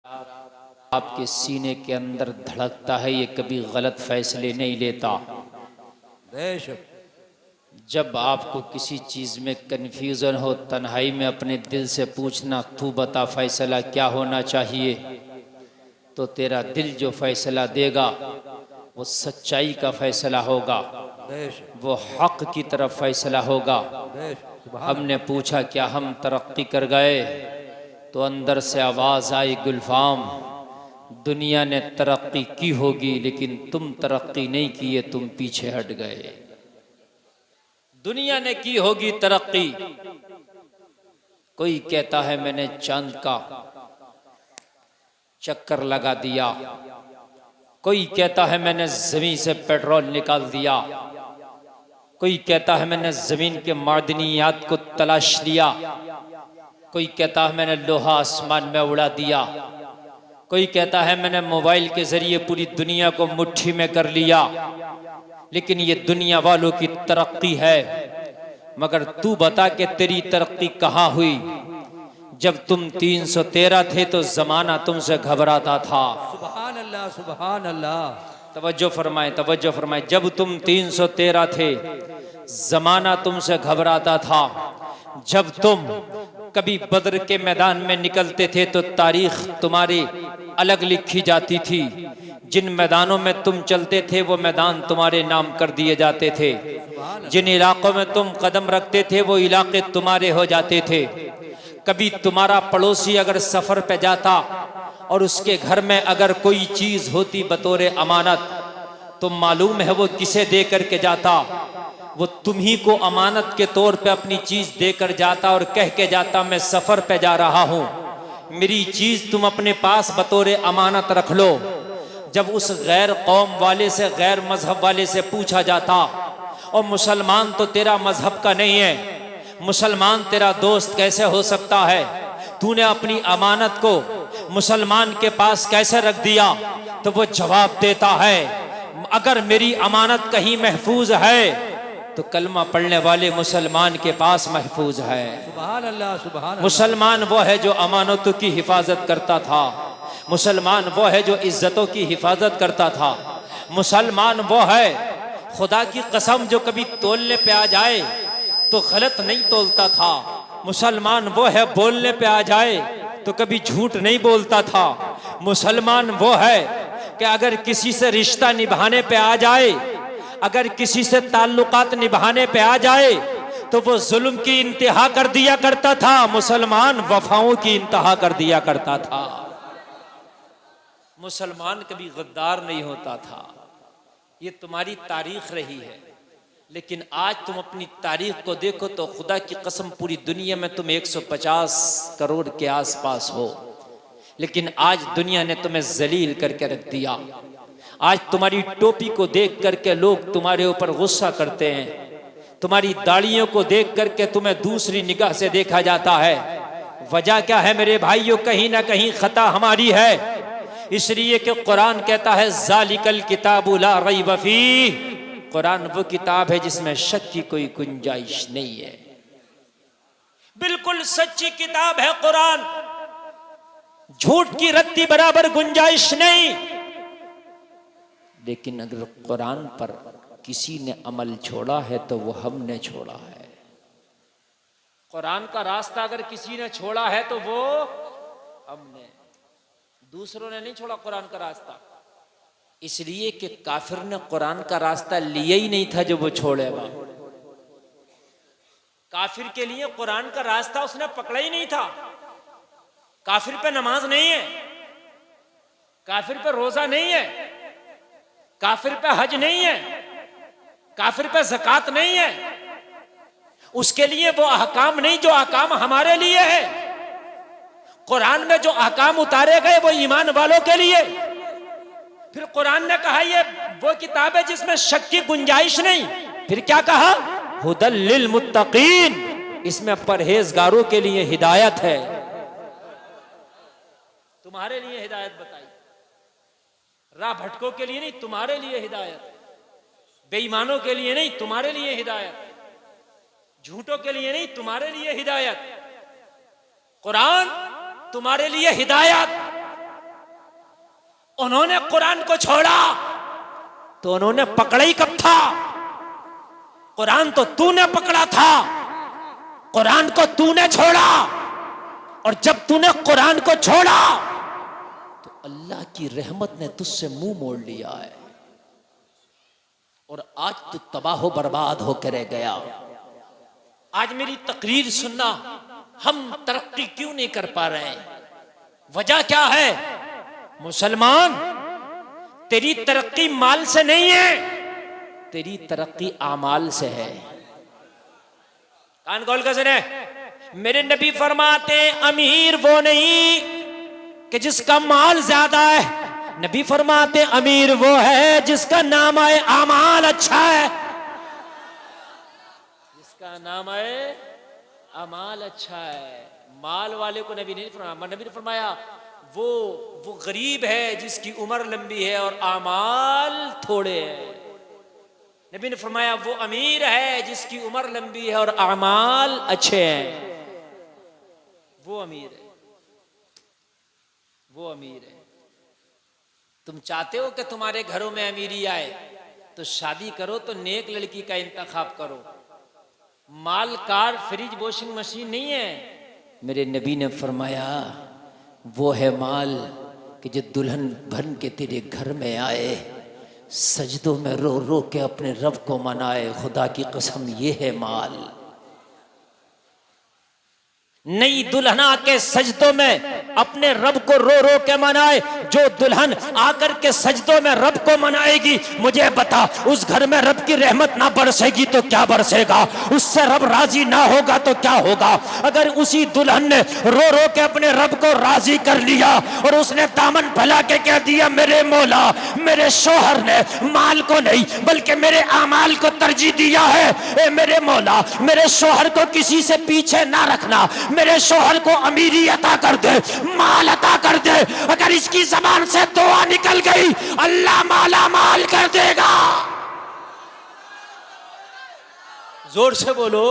आपके सीने के अंदर धड़कता है, ये कभी गलत फैसले नहीं लेता। जब आपको किसी चीज़ में कन्फ्यूज़न हो, तन्हाई में अपने दिल से पूछना, तू बता फैसला क्या होना चाहिए, तो तेरा दिल जो फैसला देगा वो सच्चाई का फैसला होगा, वो हक की तरफ फैसला होगा। हमने पूछा क्या हम तरक्की कर गए, तो अंदर से आवाज़ आई, गुलफाम दुनिया ने तरक्की की होगी लेकिन तुम तरक्की नहीं किए, तुम पीछे हट गए। दुनिया ने की होगी तरक्की, कोई कहता है मैंने चांद का चक्कर लगा दिया, कोई कहता है मैंने जमीन से पेट्रोल निकाल दिया, कोई कहता है मैंने जमीन के मादनियात को तलाश लिया, कोई कहता है मैंने लोहा आसमान में उड़ा दिया, कोई कहता है मैंने मोबाइल के जरिए पूरी दुनिया को मुट्ठी में कर लिया। लेकिन ये दुनिया वालों की तरक्की है, मगर तू बता कि तेरी तरक्की कहाँ हुई। जब तुम 313 थे तो जमाना तुमसे घबराता था। सुभान अल्लाह, सुभान अल्लाह। तवज्जो फरमाए, तवज्जो फरमाए। जब तुम 313 थे जमाना तुमसे घबराता था। जब तुम कभी बद्र के मैदान में निकलते थे तो तारीख तुम्हारी अलग लिखी जाती थी। जिन मैदानों में तुम चलते थे वो मैदान तुम्हारे नाम कर दिए जाते थे। जिन इलाकों में तुम कदम रखते थे वो इलाके तुम्हारे हो जाते थे। कभी तुम्हारा पड़ोसी अगर सफर पे जाता और उसके घर में अगर कोई चीज होती बतौर अमानत, तो मालूम है वो किसे दे करके जाता, वो तुम्ही को अमानत के तौर पे अपनी चीज देकर जाता और कह के जाता मैं सफर पे जा रहा हूं, मेरी चीज तुम अपने पास बतौर अमानत रख लो। जब उस गैर कौम वाले से, गैर मजहब वाले से पूछा जाता, और मुसलमान तो तेरा मजहब का नहीं है, मुसलमान तेरा दोस्त कैसे हो सकता है, तूने अपनी अमानत को मुसलमान के पास कैसे रख दिया, तो वो जवाब देता है अगर मेरी अमानत कहीं महफूज है तो कलमा पढ़ने वाले मुसलमान के पास महफूज है। सुभान अल्लाह, सुभान अल्लाह। मुसलमान वो है जो अमानतों की हिफाजत करता था, मुसलमान वो है जो इज्जतों की हिफाजत करता था, मुसलमान वो है खुदा की कसम जो कभी तोलने पे आ जाए तो गलत नहीं तोलता था, मुसलमान वो है बोलने पे आ जाए तो कभी झूठ नहीं बोलता था, मुसलमान वो है कि अगर किसी से रिश्ता निभाने पे आ जाए, अगर किसी से ताल्लुकात निभाने पे आ जाए तो वो जुल्म की इंतहा कर दिया करता था, मुसलमान वफाओं की इंतहा कर दिया करता था। मुसलमान कभी गद्दार नहीं होता था। ये तुम्हारी तारीख रही है, लेकिन आज तुम अपनी तारीख को देखो तो खुदा की कसम पूरी दुनिया में तुम 150 करोड़ के आसपास हो, लेकिन आज दुनिया ने तुम्हें जलील करके रख दिया। आज तुम्हारी टोपी को देख करके लोग तुम्हारे ऊपर गुस्सा करते हैं, तुम्हारी दाढ़ियों को देख करके तुम्हें दूसरी निगाह से देखा जाता है। वजह क्या है मेरे भाइयों, कहीं ना कहीं खता हमारी है, इसलिए कि कुरान कहता है ज़ालिकल किताबु ला रैब फीह, कुरान वो किताब है जिसमें शक की कोई गुंजाइश नहीं है। बिल्कुल सच्ची किताब है कुरान, झूठ की रत्ती बराबर गुंजाइश नहीं। लेकिन अगर कुरान पर किसी ने अमल छोड़ा है तो वो हमने छोड़ा है। कुरान का रास्ता अगर किसी ने छोड़ा है तो वो हमने, दूसरों ने नहीं छोड़ा कुरान का रास्ता। इसलिए कि काफिर ने कुरान का रास्ता लिया ही नहीं था जो वो छोड़ेगा। काफिर के लिए कुरान का रास्ता उसने पकड़ा ही नहीं था। काफिर पे नमाज नहीं है, काफिर पे रोजा नहीं है, काफिर पे हज नहीं है, काफिर पे ज़कात नहीं है, उसके लिए वो अहकाम नहीं जो अहकाम हमारे लिए है। कुरान में जो अहकाम उतारे गए वो ईमान वालों के लिए। फिर कुरान ने कहा ये वो किताब है जिसमें शक की गुंजाइश नहीं। फिर क्या कहा, हुदल लिल मुत्तकीन, इसमें परहेजगारों के लिए हिदायत है। तुम्हारे लिए हिदायत बताई, राह भटकों के लिए नहीं, तुम्हारे लिए हिदायत, बेईमानों के लिए नहीं, तुम्हारे लिए हिदायत, झूठों के लिए नहीं, तुम्हारे लिए हिदायत। कुरान तुम्हारे लिए हिदायत, उन्होंने कुरान को छोड़ा तो उन्होंने पकड़ा ही कब था? कुरान तो तूने पकड़ा था, कुरान को तूने छोड़ा। और जब तूने कुरान को छोड़ा तो अल्लाह की रहमत ने तुझसे मुंह मोड़ लिया है और आज तू तबाह बर्बाद होकर रह गया। आज मेरी तकरीर सुनना, हम तरक्की क्यों नहीं कर पा रहे हैं? वजह क्या है? मुसलमान, तेरी तरक्की माल से नहीं है, तेरी तरक्की आमाल से है। कान खोल कर सुने, मेरे नबी फरमाते अमीर वो नहीं कि जिसका माल ज्यादा है, नबी फरमाते अमीर वो है जिसका नाम आए आमाल अच्छा है। जिसका नाम आए अमाल अच्छा है। माल वाले को नबी नहीं फरमाया, नबी ने फरमाया वो गरीब है जिसकी उम्र लंबी है और आमाल थोड़े हैं। नबी ने फरमाया वो अमीर है जिसकी उम्र लंबी है और आमाल अच्छे हैं। वो अमीर है, वो अमीर है। तुम चाहते हो कि तुम्हारे घरों में अमीरी आए तो शादी करो तो नेक लड़की का इंतखाब करो। माल कार फ्रिज वॉशिंग मशीन नहीं है। मेरे नबी ने फरमाया वो है माल कि जो दुल्हन बन के तेरे घर में आए, सजदों में रो रो के अपने रब को मनाए। खुदा की कसम ये है माल। नई दुल्हना के सजदों में अपने रब को रो रो के मनाए। जो दुल्हन आकर के सजदों में रब को मनाएगी, मुझे बता उस घर में रब की रहमत ना बरसेगी तो क्या बरसेगा? उससे रब राजी ना होगा तो क्या होगा? अगर उसी दुल्हन ने रो रो के अपने रब को राजी कर लिया और उसने दामन फैला के कह दिया मेरे मौला, मेरे शोहर ने माल को नहीं बल्कि मेरे आमाल को तरजीह दिया है, ए मेरे मौला मेरे शोहर को किसी से पीछे ना रखना, मेरे शोहर को अमीरी अता कर दे, माल अता कर दे। अगर इसकी जबान से दुआ निकल गई, अल्लाह माला माल कर देगा। जोर से बोलो।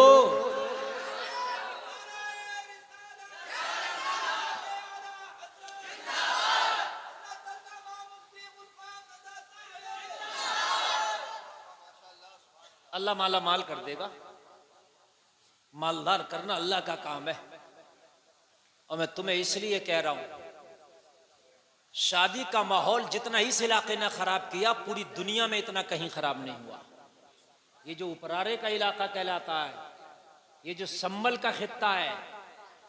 अल्लाह माला माल कर देगा। मालदार करना अल्लाह का काम है। और मैं तुम्हें इसलिए कह रहा हूं, शादी का माहौल जितना इस इलाके ने खराब किया, पूरी दुनिया में इतना कहीं खराब नहीं हुआ। ये जो उपरारे का इलाका कहलाता है, ये जो संबल का खित्ता है,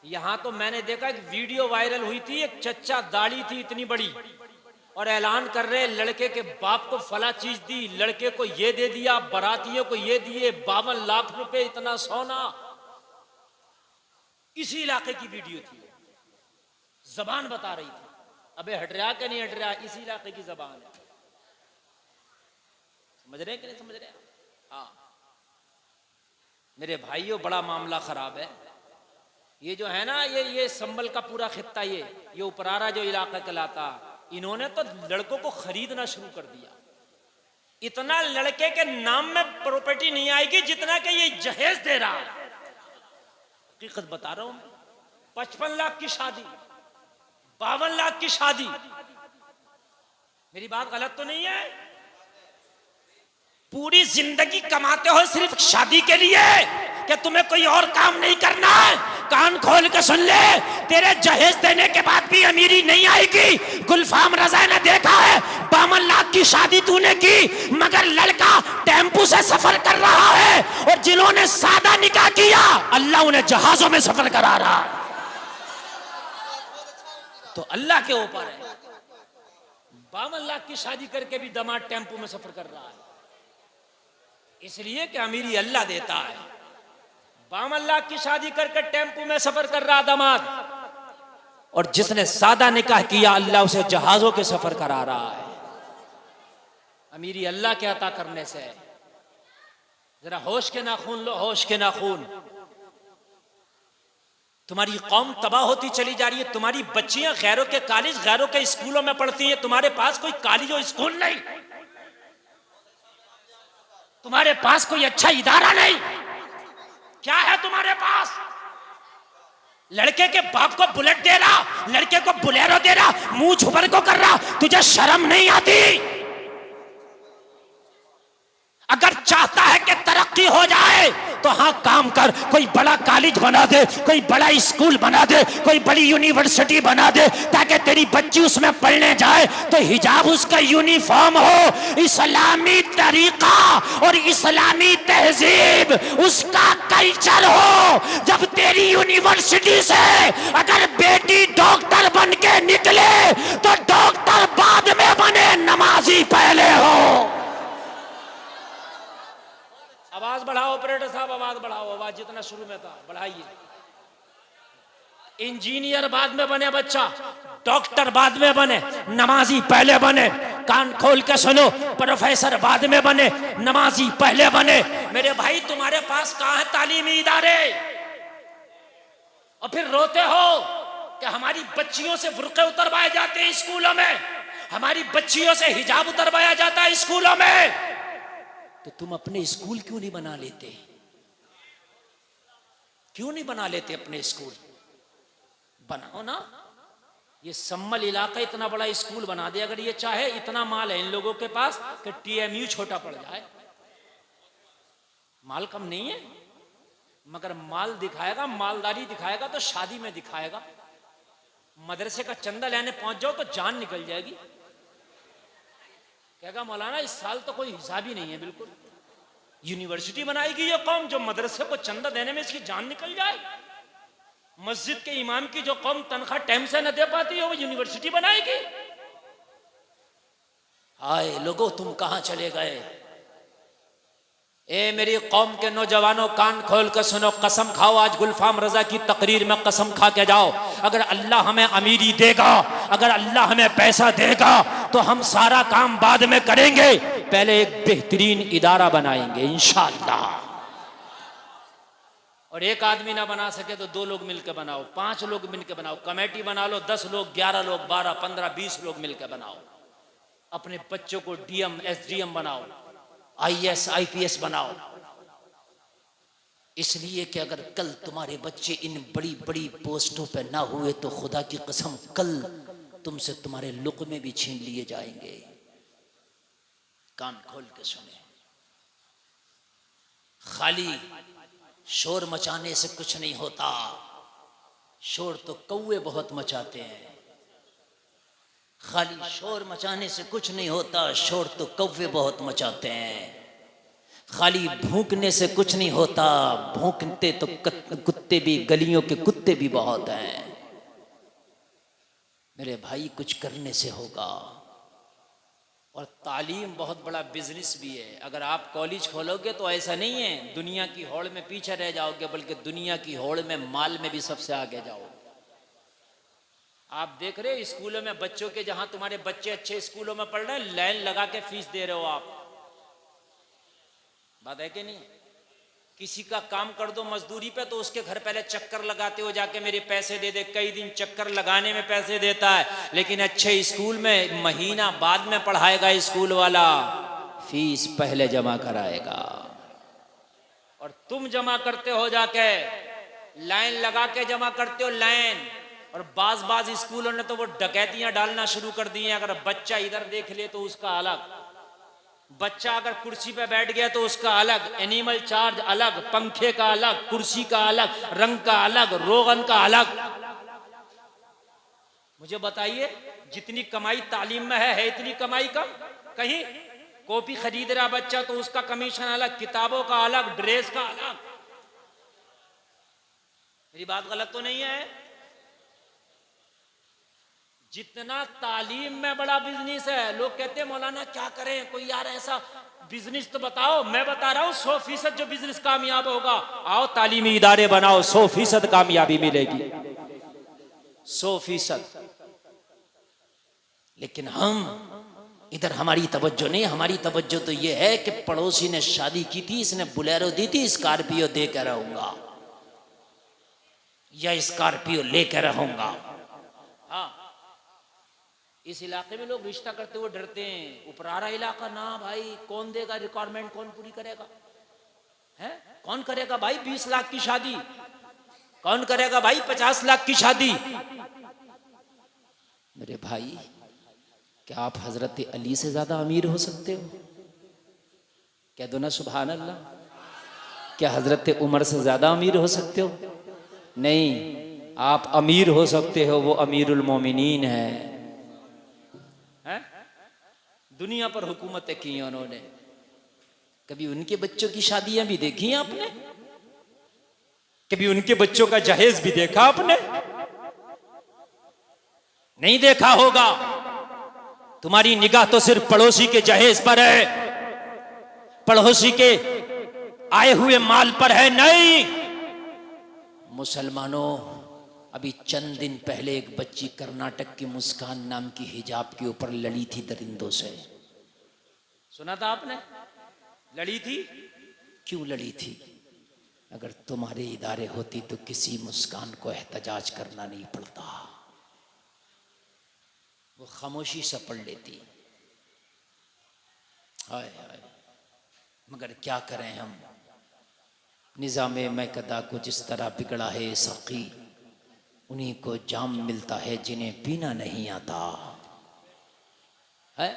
यहां तो मैंने देखा एक वीडियो वायरल हुई थी, एक चच्चा दाढ़ी थी इतनी बड़ी और ऐलान कर रहे लड़के के बाप को फला चीज दी, लड़के को ये दे दिया, बारातियों को ये दिए, 52 लाख रुपए, इतना सोना। इसी इलाके की वीडियो थी। जबान बता रही थी, अबे हट रहा कि नहीं हट रहा, इसी इलाके की जबान है। समझ रहे हैं कि नहीं समझ रहे? हाँ मेरे भाइयों, बड़ा मामला खराब है। ये जो है ना, ये संबल का पूरा खित्ता, ये उपरारा जो इलाका कहलाता, इन्होंने तो लड़कों को खरीदना शुरू कर दिया। इतना लड़के के नाम में प्रॉपर्टी नहीं आएगी जितना कि ये जहेज दे रहा है। हकीकत बता रहा हूं, 55 लाख की शादी, 52 लाख की शादी। मेरी बात गलत तो नहीं है? पूरी जिंदगी कमाते हो सिर्फ शादी के लिए कि तुम्हें कोई और काम नहीं करना है? कान खोल के सुन ले, तेरे जहेज देने के बाद भी अमीरी नहीं आएगी। गुलफाम रजा ने देखा है, 52 लाख की शादी तूने की, मगर लड़का टेम्पू से सफर कर रहा है। और जिन्होंने सादा निकाह किया, अल्लाह उन्हें जहाजों में सफर करा रहा है। तो अल्लाह के ऊपर है। 52 लाख की शादी करके भी दामाद टेम्पू में सफर कर रहा है, इसलिए कि अमीरी अल्लाह देता है। 52 लाख की शादी करके टेम्पू में सफर कर रहा दामाद, और जिसने सादा निकाह किया अल्लाह उसे जहाजों के सफर करा रहा है। अमीरी अल्लाह के अता करने से। जरा होश के नाखून लो, होश के नाखून। तुम्हारी कौम तबाह होती चली जा रही है। तुम्हारी बच्चियां गैरों के कॉलेज, गैरों के स्कूलों में पढ़ती हैं, तुम्हारे पास कोई कॉलेज और स्कूल नहीं, तुम्हारे पास कोई अच्छा इदारा नहीं। क्या है तुम्हारे पास? लड़के के बाप को बुलेट दे रहा, लड़के को बुलेरो दे रहा, मुंह छुपर को कर रहा, तुझे शर्म नहीं आती? अगर चाहता है कि तरक्की हो जाए तो हाँ काम कर, कोई बड़ा कॉलेज बना दे, कोई बड़ा स्कूल बना दे, कोई बड़ी यूनिवर्सिटी बना दे, ताकि तेरी बच्ची उसमें पढ़ने जाए तो हिजाब उसका यूनिफॉर्म हो, इस्लामी तरीका और इस्लामी तहजीब उसका कल्चर हो। जब तेरी यूनिवर्सिटी से अगर बेटी डॉक्टर बन के निकले तो डॉक्टर बाद में बने, नमाजी पहले हो। आवाज बढ़ाओ ऑपरेटर साहब, आवाज बढ़ाओ, आवाज जितना शुरू में था बढ़ाइए। इंजीनियर बाद में बने बच्चा, डॉक्टर बाद में बने, नमाजी पहले बने। कान खोल के सुनो, प्रोफेसर बाद में बने, नमाजी पहले बने। मेरे भाई तुम्हारे पास कहां है तालीमी इदारे? और फिर रोते हो कि हमारी बच्चियों से बुर्के उतरवाए जाते हैं स्कूलों में, हमारी बच्चियों से हिजाब उतरवाया जाता है स्कूलों में। तो तुम अपने स्कूल क्यों नहीं बना लेते? क्यों नहीं बना लेते अपने स्कूल? बनाओ ना। ये सम्मल इलाका इतना बड़ा स्कूल बना दे अगर ये चाहे। इतना माल है इन लोगों के पास कि टीएमयू छोटा पड़ जाए। माल कम नहीं है, मगर माल दिखाएगा, मालदारी दिखाएगा तो शादी में दिखाएगा। मदरसे का चंदा लेने पहुंच जाओ तो जान निकल जाएगी। कहेगा मौलाना इस साल तो कोई हिसाब ही नहीं है। बिल्कुल यूनिवर्सिटी बनाएगी ये कौम जो मदरसे को चंदा देने में इसकी जान निकल जाए। मस्जिद के इमाम की जो कौम तनख्वाह टाइम से न दे पाती है वो यूनिवर्सिटी बनाएगी। हाय लोगों, तुम कहां चले गए? ए मेरी कौम के नौजवानों, कान खोल कर सुनो, कसम खाओ आज गुलफाम रजा की तकरीर में कसम खा के जाओ, अगर अल्लाह हमें अमीरी देगा, अगर अल्लाह हमें पैसा देगा तो हम सारा काम बाद में करेंगे, पहले एक बेहतरीन इदारा बनाएंगे इंशाअल्लाह। और एक आदमी ना बना सके तो 2 लोग मिलकर बनाओ, 5 लोग मिलकर बनाओ, कमेटी बना लो, 10 लोग, 11 लोग, 12, 15, 20 लोग मिलकर बनाओ। अपने बच्चों को डीएम, एसडीएम बनाओ, आईएएस, आईपीएस बनाओ। इसलिए कि अगर कल तुम्हारे बच्चे इन बड़ी बड़ी पोस्टों पे ना हुए तो खुदा की कसम कल तुमसे तुम्हारे लुक़मे भी छीन लिए जाएंगे। कान खोल के सुने। खाली शोर मचाने से कुछ नहीं होता। शोर तो कौवे बहुत मचाते हैं। खाली शोर मचाने से कुछ नहीं होता, शोर तो कौवे बहुत मचाते हैं। खाली भूंकने से कुछ नहीं होता, भूंकते तो कुत्ते भी, गलियों के कुत्ते भी बहुत हैं। मेरे भाई कुछ करने से होगा। और तालीम बहुत बड़ा बिजनेस भी है। अगर आप कॉलेज खोलोगे तो ऐसा नहीं है दुनिया की होड़ में पीछे रह जाओगे, बल्कि दुनिया की होड़ में, माल में भी सबसे आगे जाओगे। आप देख रहे स्कूलों में बच्चों के, जहां तुम्हारे बच्चे अच्छे स्कूलों में पढ़ रहे हैं, लाइन लगा के फीस दे रहे हो आप। बात है कि नहीं? किसी का काम कर दो मजदूरी पे तो उसके घर पहले चक्कर लगाते हो जाके, मेरे पैसे दे दे। कई दिन चक्कर लगाने में पैसे देता है, लेकिन अच्छे स्कूल में महीना बाद में पढ़ाएगा स्कूल वाला, फीस पहले जमा कराएगा। और तुम जमा करते हो जाके, लाइन लगा के जमा करते हो लाइन। और बाज स्कूलों ने तो वो डकैतियां डालना शुरू कर दी हैं। अगर बच्चा इधर देख ले तो उसका अलग, बच्चा अगर कुर्सी पे बैठ गया तो उसका अलग, एनिमल चार्ज अलग, पंखे का अलग, कुर्सी का अलग, रंग का अलग, रोगन का अलग। मुझे बताइए जितनी कमाई तालीम में है इतनी कमाई कम कहीं? कॉपी खरीद रहा बच्चा तो उसका कमीशन अलग, किताबों का अलग, ड्रेस का अलग। मेरी बात गलत तो नहीं है? जितना तालीम में बड़ा बिजनेस है, लोग कहते हैं मौलाना क्या करें, कोई यार ऐसा बिजनेस तो बताओ। मैं बता रहा हूं 100% जो बिजनेस कामयाब होगा, आओ तालीमी इदारे बनाओ, 100% कामयाबी मिलेगी, 100%। लेकिन हम इधर हमारी तवज्जो नहीं। हमारी तवज्जो तो यह है कि पड़ोसी ने शादी की थी, इसने बुलेरो दी थी, स्कॉर्पियो देकर रहूंगा या स्कॉर्पियो लेकर रहूंगा। हाँ, इस इलाके में लोग रिश्ता करते हुए डरते हैं। उपरारा इलाका ना भाई, कौन देगा रिक्वायरमेंट, कौन पूरी करेगा? है कौन करेगा भाई 20 लाख की शादी? कौन करेगा भाई 50 लाख की शादी? मेरे भाई, क्या आप हजरत अली से ज्यादा अमीर हो सकते हो? कह दो ना सुभान अल्लाह। क्या हजरत उमर से ज्यादा अमीर हो सकते हो? नहीं, आप अमीर हो सकते हो, वो अमीरुल मोमिनीन है। हैं? दुनिया पर हुकूमतें की उन्होंने। कभी उनके बच्चों की शादियां भी देखी हैं आपने? कभी उनके बच्चों का जहेज भी देखा आपने? नहीं देखा होगा। तुम्हारी निगाह तो सिर्फ पड़ोसी के जहेज पर है, पड़ोसी के आए हुए माल पर है। नहीं मुसलमानों, अभी चंद दिन पहले एक बच्ची कर्नाटक की मुस्कान नाम की हिजाब के ऊपर लड़ी थी दरिंदों से। सुना था आपने? लड़ी थी। क्यों लड़ी थी? अगर तुम्हारे इदारे होती तो किसी मुस्कान को एहतजाज करना नहीं पड़ता, वो खामोशी से पढ़ लेती। हाय हाय, मगर क्या करें हम। निज़ामे मैकदा को जिस तरह बिगड़ा है साकी, उन्हीं को जाम मिलता है जिन्हें पीना नहीं आता है।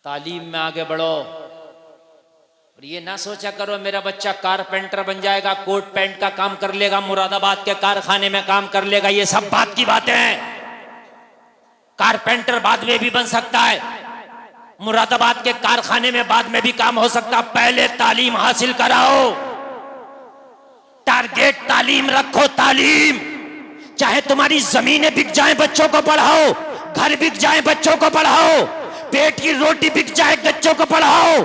तालीम में आगे बढ़ो और ये ना सोचा करो मेरा बच्चा कारपेंटर बन जाएगा, कोट पैंट का काम कर लेगा, मुरादाबाद के कारखाने में काम कर लेगा। ये सब बात की बातें हैं। कारपेंटर बाद में भी बन सकता है, मुरादाबाद के कारखाने में बाद में भी काम हो सकता। पहले तालीम हासिल कराओ, टारगेट तालीम रखो। तालीम, चाहे तुम्हारी जमीनें बिक जाएं बच्चों को पढ़ाओ, घर बिक जाएं बच्चों को पढ़ाओ, पेट की रोटी बिक जाए बच्चों को पढ़ाओ,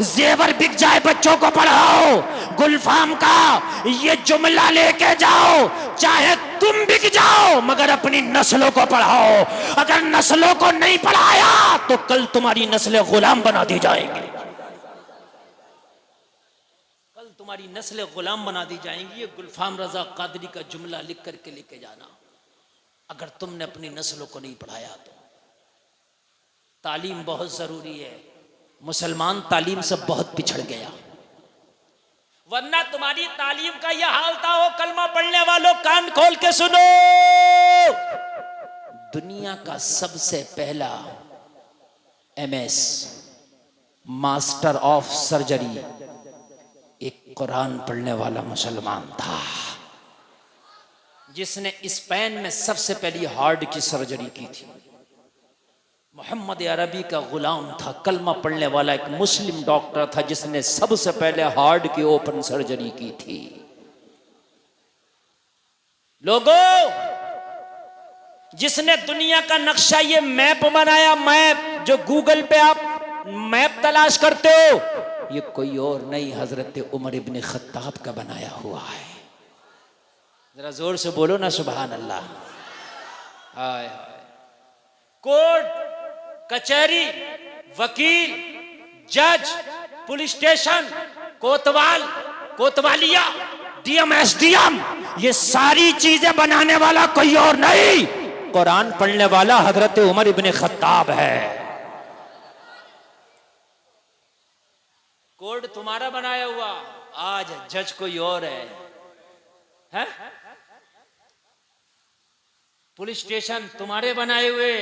जेवर बिक जाए बच्चों को पढ़ाओ। गुलफाम का ये जुमला लेके जाओ, चाहे तुम बिक जाओ मगर अपनी नस्लों को पढ़ाओ। अगर नस्लों को नहीं पढ़ाया तो कल तुम्हारी नस्लें गुलाम बना दी जाएंगी। कल तुम्हारी नस्लें गुलाम बना दी जाएंगी। ये गुलफाम रजा कादरी का जुमला लिख करके लेके जाना। अगर तुमने अपनी नस्लों को नहीं पढ़ाया तो तालीम बहुत जरूरी है। मुसलमान तालीम से बहुत पिछड़ गया, वरना तुम्हारी तालीम का यह हाल था। वो कलमा पढ़ने वालों कान खोल के सुनो, दुनिया का सबसे पहला MS मास्टर ऑफ सर्जरी एक कुरान पढ़ने वाला मुसलमान था, जिसने स्पेन में सबसे पहली हार्ट की सर्जरी की थी। मोहम्मद अरबी का गुलाम था, कलमा पढ़ने वाला एक मुस्लिम डॉक्टर था, जिसने सबसे पहले हार्ट की ओपन सर्जरी की थी। लोगों, जिसने दुनिया का नक्शा, ये मैप बनाया, मैप जो गूगल पे आप मैप तलाश करते हो, ये कोई और नहीं, हजरत उमर इब्न खत्ताब का बनाया हुआ है। जरा जोर से बोलो ना सुभान अल्लाह। हाय हाय। कोर्ट कचहरी, वकील, जज, पुलिस स्टेशन, कोतवाल, कोतवालिया, DM SDM, ये सारी चीजें बनाने वाला कोई और नहीं, कुरान पढ़ने वाला हजरत उमर इब्न खत्ताब है। कोर्ट तुम्हारा बनाया हुआ, आज जज कोई और है? पुलिस स्टेशन तुम्हारे बनाए हुए,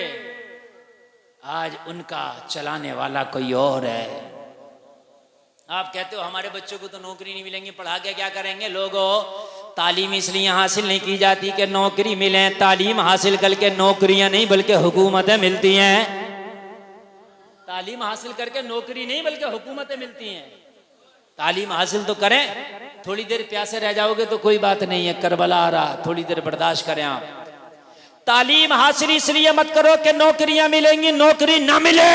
आज उनका चलाने वाला कोई और है। आप कहते हो हमारे बच्चों को तो नौकरी नहीं मिलेंगी, पढ़ा के क्या करेंगे। लोगों, तालीम इसलिए हासिल नहीं की जाती कि नौकरी मिले, तालीम हासिल करके नौकरियां नहीं बल्कि हुकूमतें मिलती हैं। तालीम हासिल करके नौकरी नहीं बल्कि हुकूमतें मिलती हैं। तालीम हासिल तो करें, थोड़ी देर प्यासे रह जाओगे तो कोई बात नहीं है, करबला आ रहा, थोड़ी देर बर्दाश्त करें आप। तालीम हासिल इसलिए मत करो कि नौकरियां मिलेंगी, नौकरी ना मिले।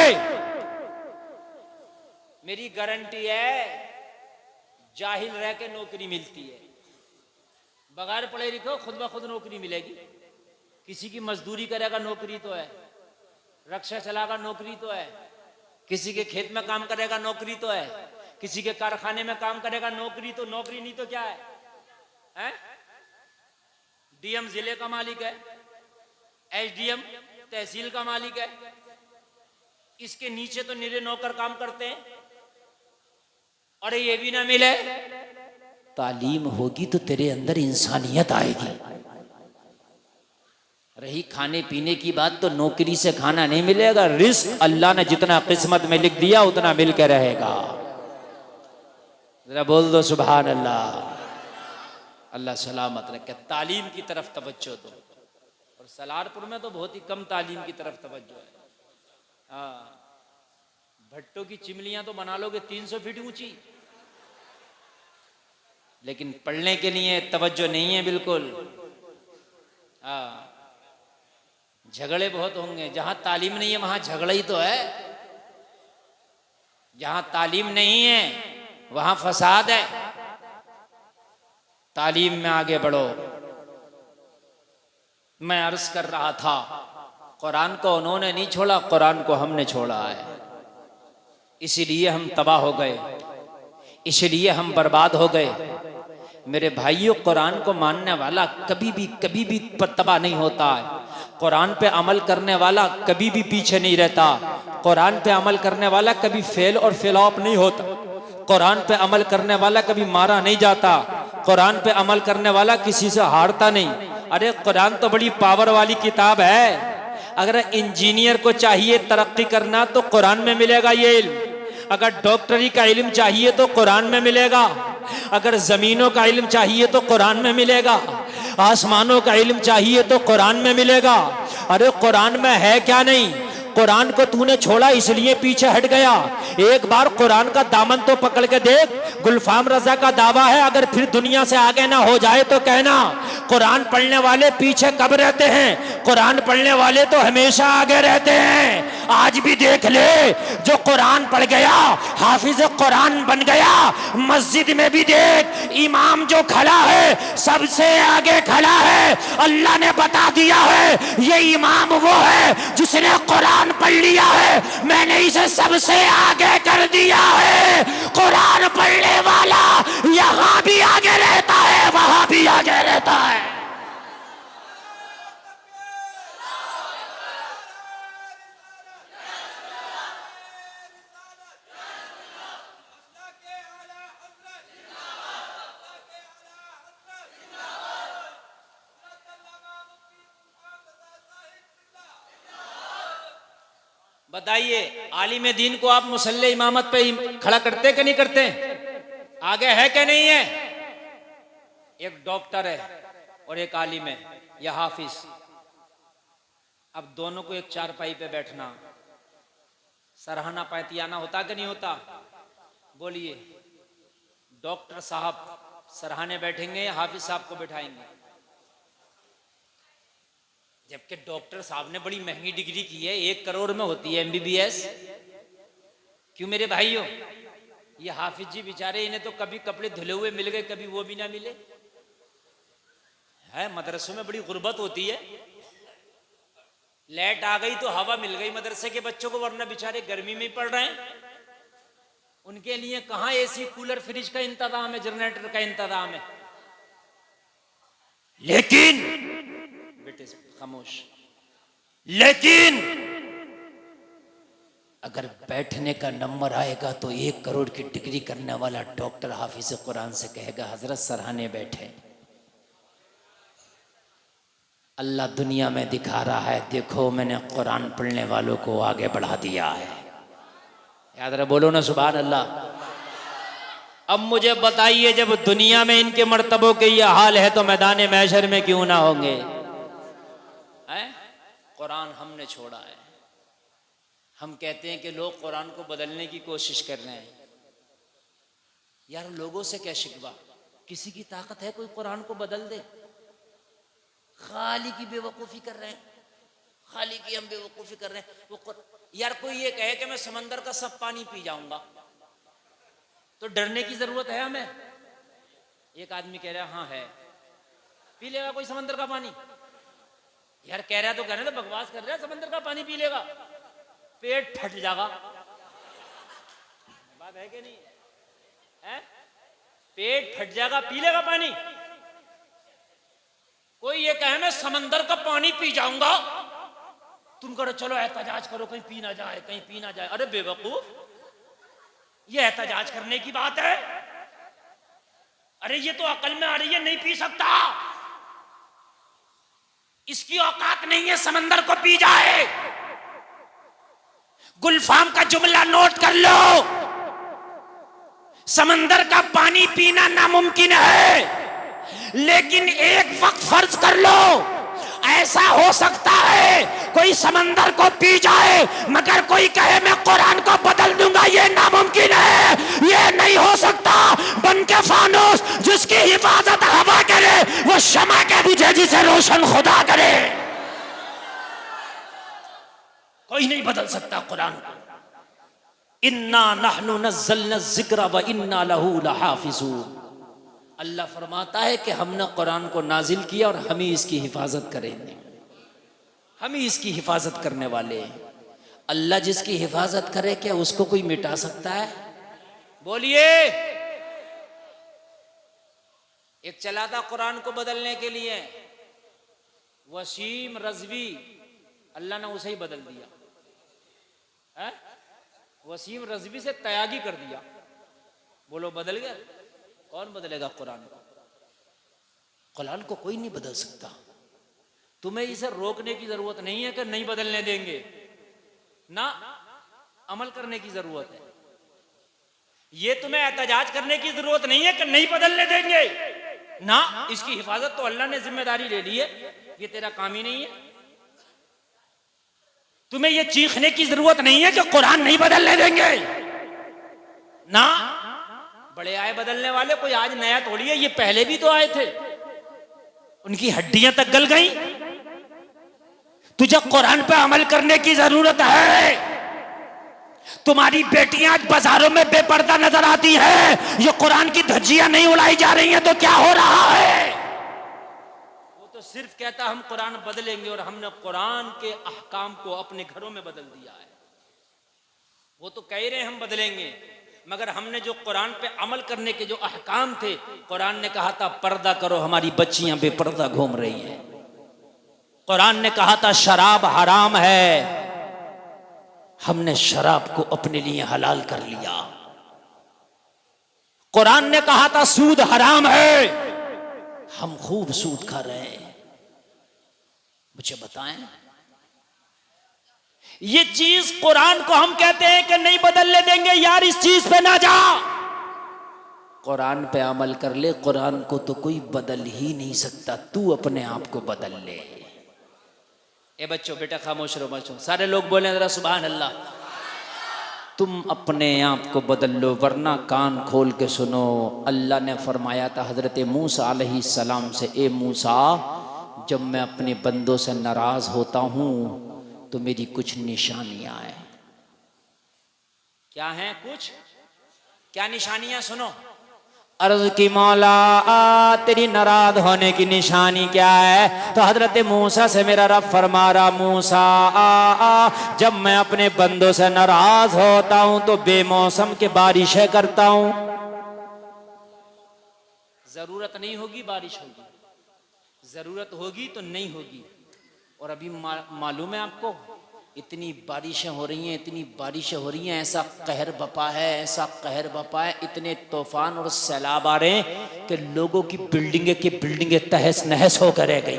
मेरी गारंटी है, जाहिल रह के नौकरी मिलती है, बगैर पढ़े लिखे खुद ब खुद नौकरी मिलेगी। किसी की मजदूरी करेगा नौकरी तो है, रक्षा चलाएगा नौकरी तो है, किसी के खेत में काम करेगा नौकरी तो है, किसी के कारखाने में काम करेगा नौकरी तो। नौकरी नहीं तो क्या है? DM जिले का मालिक है, SDM तहसील का मालिक है, इसके नीचे तो निरे नौकर काम करते हैं। और ये भी ना मिले तालीम होगी तो तेरे अंदर इंसानियत आएगी। रही खाने पीने की बात, तो नौकरी से खाना नहीं मिलेगा, रिस्क अल्लाह ने जितना किस्मत में लिख दिया उतना मिल के रहेगा। जरा बोल दो सुभान अल्लाह। अल्लाह सलामत रखे। तालीम की तरफ तवज्जो दो। और सलारपुर में तो बहुत ही कम तालीम की तरफ तवज्जो है। हाँ, भट्टों की चिमलियां तो बना लोगे 300 फीट ऊंची, लेकिन पढ़ने के लिए तवज्जो नहीं है बिल्कुल। हाँ, झगड़े बहुत होंगे। जहां तालीम नहीं है वहां झगड़ा ही तो है। जहां तालीम नहीं है वहां फसाद है। तालीम में आगे बढ़ो। मैं अर्ज कर रहा था, कुरान को उन्होंने नहीं छोड़ा, कुरान को हमने छोड़ा है। इसीलिए हम तबाह हो गए, इसलिए हम बर्बाद हो गए। मेरे भाइयों, कुरान को मानने वाला कभी भी तबाह नहीं होता है। कुरान पे अमल करने वाला कभी भी पीछे नहीं रहता। कुरान पे अमल करने वाला कभी फेल और फेलऑफ नहीं होता। कुरान पे अमल करने वाला कभी मारा नहीं जाता। कुरान पे अमल करने वाला किसी से हारता नहीं। अरे कुरान तो बड़ी पावर वाली किताब है। अगर इंजीनियर को चाहिए तरक्की करना तो कुरान में मिलेगा ये इल्म। अगर डॉक्टरी का इल्म चाहिए तो कुरान में मिलेगा। अगर जमीनों का इल्म चाहिए तो कुरान में मिलेगा। आसमानों का इल्म चाहिए तो कुरान में मिलेगा। अरे कुरान में है क्या नहीं? कुरान को तूने छोड़ा इसलिए पीछे हट गया। एक बार कुरान का दामन तो पकड़ के देख। गुलफाम रजा का दावा है, अगर फिर दुनिया से आगे ना हो जाए तो कहना कुरान पढ़ने वाले पीछे कब रहते हैं? कुरान पढ़ने वाले तो हमेशा आगे रहते हैं। आज भी देख ले, जो कुरान पढ़ गया हाफिज कुरान बन गया। मस्जिद में भी देख, इमाम जो खड़ा है सबसे आगे खड़ा है। अल्लाह ने बता दिया है ये इमाम वो है जिसने कुरान पढ़ लिया है, मैंने इसे सबसे आगे कर दिया है। कुरान पढ़ने वाला यहां भी आगे रहता है, वहां भी आगे रहता है। बताइए, आलिम दीन को आप मुसल्ले इमामत पे खड़ा करते कि नहीं करते? आगे है कि नहीं है? एक डॉक्टर है और एक आलिम है या हाफिज। अब दोनों को एक चारपाई पे बैठना, सराहना पैतियाना होता कि नहीं होता? बोलिए, डॉक्टर साहब सराहने बैठेंगे या हाफिज साहब को बैठाएंगे? जबकि डॉक्टर साहब ने बड़ी महंगी डिग्री की है, 1 करोड़ में होती है MBBS। क्यों मेरे भाइयों? ये हाफिज जी बेचारे, इन्हें तो कभी कपड़े धुले हुए मिल गए, कभी वो भी ना मिले है। मदरसों में बड़ी गुर्बत होती है। लाइट आ गई तो हवा मिल गई मदरसे के बच्चों को, वरना बेचारे गर्मी में ही पढ़ रहे हैं। उनके लिए कहां AC कूलर फ्रिज का इंतजाम है, जनरेटर का इंतजाम है। लेकिन बेटे खामोश, लेकिन अगर बैठने का नंबर आएगा तो 1 करोड़ की डिग्री करने वाला डॉक्टर हाफिज कुरान से कहेगा हजरत सराहने बैठे। अल्लाह दुनिया में दिखा रहा है, देखो मैंने कुरान पढ़ने वालों को आगे बढ़ा दिया है। याद रहे, बोलो ना सुभान अल्लाह। अब मुझे बताइए, जब दुनिया में इनके मर्तबों के ये हाल है तो मैदान महशर में क्यों ना होंगे? कुरान हमने छोड़ा है। हम कहते हैं कि लोग कुरान को बदलने की कोशिश कर रहे हैं। यार लोगों से क्या शिकवा? किसी की ताकत है कोई कुरान को बदल दे? खाली की बेवकूफ़ी कर रहे हैं, खाली की हम बेवकूफ़ी कर रहे हैं। वो यार कोई ये कहे कि मैं समंदर का सब पानी पी जाऊंगा तो डरने की जरूरत है हमें? एक आदमी कह रहा है हाँ है, पी लेगा कोई समंदर का पानी? यार कह रहा है तो कहने तो बकवास कर रहा है, समंदर का पानी पी लेगा, पेट फट जाएगा। बात है कि नहीं है? पेट फट जाएगा, पी लेगा पानी। कोई ये कहे मैं समंदर का पानी पी जाऊंगा, तुम करो चलो एहतजाज करो, कहीं पी ना जाए, कहीं पी ना जाए। अरे बेवकूफ, ये एहतजाज करने की बात है? अरे ये तो अकल में आ रही है, नहीं पी सकता, इसकी औकात नहीं है समंदर को पी जाए। गुलफाम का जुमला नोट कर लो, समंदर का पानी पीना नामुमकिन है, लेकिन एक वक्त फर्ज कर लो, ऐसा हो सकता है कोई समंदर को पी जाए मगर कोई कहे मैं कुरान को बदल दूंगा, ये नामुमकिन है, ये नहीं हो सकता। बन के फानूस जिसकी हिफाजत हवा करे वो शमा के बुझे जिसे रोशन खुदा करे। कोई नहीं बदल सकता कुरान को। इन्ना नहनु नज़्ज़लना ज़िक्र व इन्ना लहू लहाफ़िज़ून। अल्लाह फरमाता है कि हमने कुरान को नाजिल किया और हम ही इसकी हिफाजत करेंगे, हम ही इसकी हिफाजत करने वाले हैं। अल्लाह जिसकी हिफाजत करे क्या उसको कोई मिटा सकता है? बोलिए। एक चला था कुरान को बदलने के लिए, वसीम रज़वी, अल्लाह ने उसे ही बदल दिया है? वसीम रज़वी से तयागी कर दिया। बोलो बदल गया? कौन बदलेगा कुरान को? कुरान को कोई नहीं बदल सकता। तुम्हें इसे रोकने की जरूरत नहीं है कि नहीं बदलने देंगे, ना अमल करने की जरूरत है। ये तुम्हें एहतजाज करने की जरूरत नहीं है कि नहीं बदलने देंगे, ना इसकी हिफाजत तो अल्लाह ने जिम्मेदारी ले ली है, ये तेरा काम ही नहीं है। तुम्हें ये चीखने की जरूरत नहीं है कि कुरान नहीं बदलने देंगे, ना बड़े आए बदलने वाले, कोई आज नया थोड़ी है, ये पहले भी तो आए थे, उनकी हड्डियां तक गल गई। तुझे कुरान पे अमल करने की जरूरत है। तुम्हारी बेटियां आज बाजारों में बेपर्दा नजर आती है, ये कुरान की धज्जियां नहीं उड़ाई जा रही हैं तो क्या हो रहा है? वो तो सिर्फ कहता हम कुरान बदलेंगे, और हमने कुरान के अहकाम को अपने घरों में बदल दिया है। वो तो कह रहे हैं हम बदलेंगे, मगर हमने जो कुरान पे अमल करने के जो अहकाम थे, कुरान ने कहा था पर्दा करो, हमारी बच्चियां बेपर्दा घूम रही हैं। कुरान ने कहा था शराब हराम है, हमने शराब को अपने लिए हलाल कर लिया। कुरान ने कहा था सूद हराम है, हम खूब सूद खा रहे हैं। मुझे बताएं, ये चीज कुरान को हम कहते हैं कि नहीं बदलने देंगे, यार इस चीज पे ना जा। कुरान पे अमल कर ले, कुरान को तो कोई बदल ही नहीं सकता, तू अपने आप को बदल ले। ए बच्चों, बेटा खामोश रहो बच्चों, सारे लोग बोले जरा सुभान अल्लाह। तुम अपने आप को बदल लो, वरना कान खोल के सुनो। अल्लाह ने फरमाया था हजरत मूसा अलैहिस्सलाम से, ए मूसा, जब मैं अपने बंदों से नाराज होता हूं तो मेरी कुछ निशानियां हैं। क्या हैं? कुछ क्या निशानियां? सुनो। अर्ज की मौला तेरी नाराज होने की निशानी क्या है? तो हजरत मूसा से मेरा रब फरमा रहा, मूसा जब मैं अपने बंदों से नाराज होता हूं तो बेमौसम के बारिशें करता हूं। जरूरत नहीं होगी बारिश होगी, जरूरत होगी तो नहीं होगी। और अभी मालूम है आपको, इतनी बारिशें हो रही हैं, इतनी बारिशें हो रही हैं, ऐसा कहर बपा है, ऐसा कहर बपा है, इतने तूफान और सैलाब आ रहे हैं कि लोगों की बिल्डिंगें तहस नहस होकर रह गई।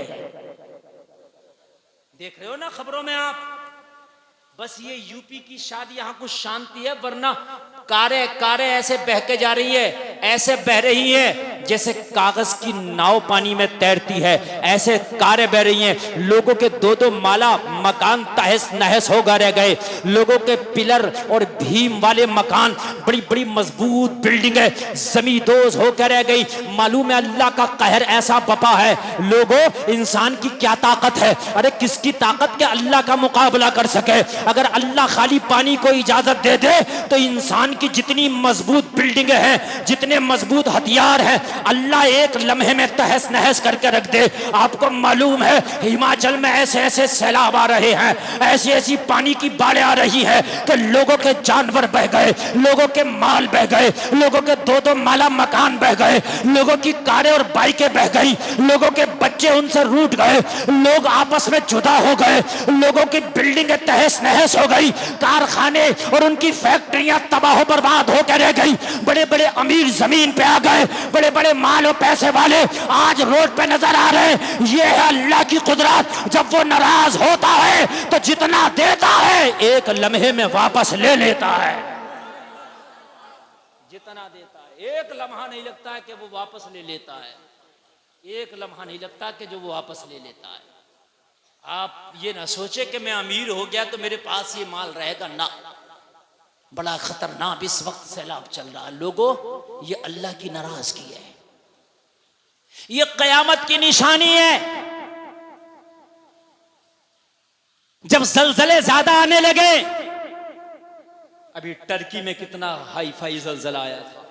देख रहे हो ना खबरों में आप। बस ये यूपी की शादी यहाँ कुछ शांति है, वरना कारें ऐसे बह के जा रही है, ऐसे बह रही है जैसे कागज की नाव पानी में तैरती है, ऐसे कारें बह रही हैं। लोगों के दो माला मकान तहस नहस हो गए, लोगों के पिलर और भीम वाले मकान, बड़ी बड़ी मजबूत बिल्डिंगें जमींदोज होकर रह गई। मालूम है अल्लाह का कहर ऐसा बपा है। लोगों, इंसान की क्या ताकत है? अरे किसकी ताकत के अल्लाह का मुकाबला कर सके? अगर अल्लाह खाली पानी को इजाजत दे दे तो इंसान की जितनी मजबूत बिल्डिंगें हैं, जितने मजबूत हथियार हैं, अल्लाह एक लम्हे में तहस नहस करके रख दे। आपको मालूम है हिमाचल में ऐसे ऐसे सैलाब आ रहे हैं, ऐसी ऐसी पानी की बाढ़ें आ रही है कि लोगों के जानवर बह गए, लोगों के माल बह गए, लोगों के दो माला मकान बह गए, लोगों की कारें और बाइकें बह गई, लोगों के बच्चे बच्चे उनसे रूठ गए, लोग आपस में जुदा हो गए, लोगों की बिल्डिंगें तहस नहस हो गई, कारखाने और उनकी फैक्ट्रियां तबाह बर्बाद होकर रह गई। बड़े बड़े अमीर जमीन पे आ गए, बड़े बड़े माल और पैसे वाले आज रोड पे नजर आ रहे हैं। ये है अल्लाह की कुदरत। जब वो नाराज होता है तो जितना देता है एक लम्हे में वापस ले लेता है। जितना देता है एक लम्हा नहीं लगता है कि वो वापस ले लेता है, एक लम्हा नहीं लगता कि जो वो वापस ले लेता है। आप ये ना सोचे कि मैं अमीर हो गया तो मेरे पास ये माल रहेगा, ना। बड़ा खतरनाक इस वक्त सैलाब चल रहा है लोगों, ये अल्लाह की नाराजगी है, ये कयामत की निशानी है। जब जलजले ज्यादा आने लगे, अभी टर्की में कितना हाई फाई जलजला आया था,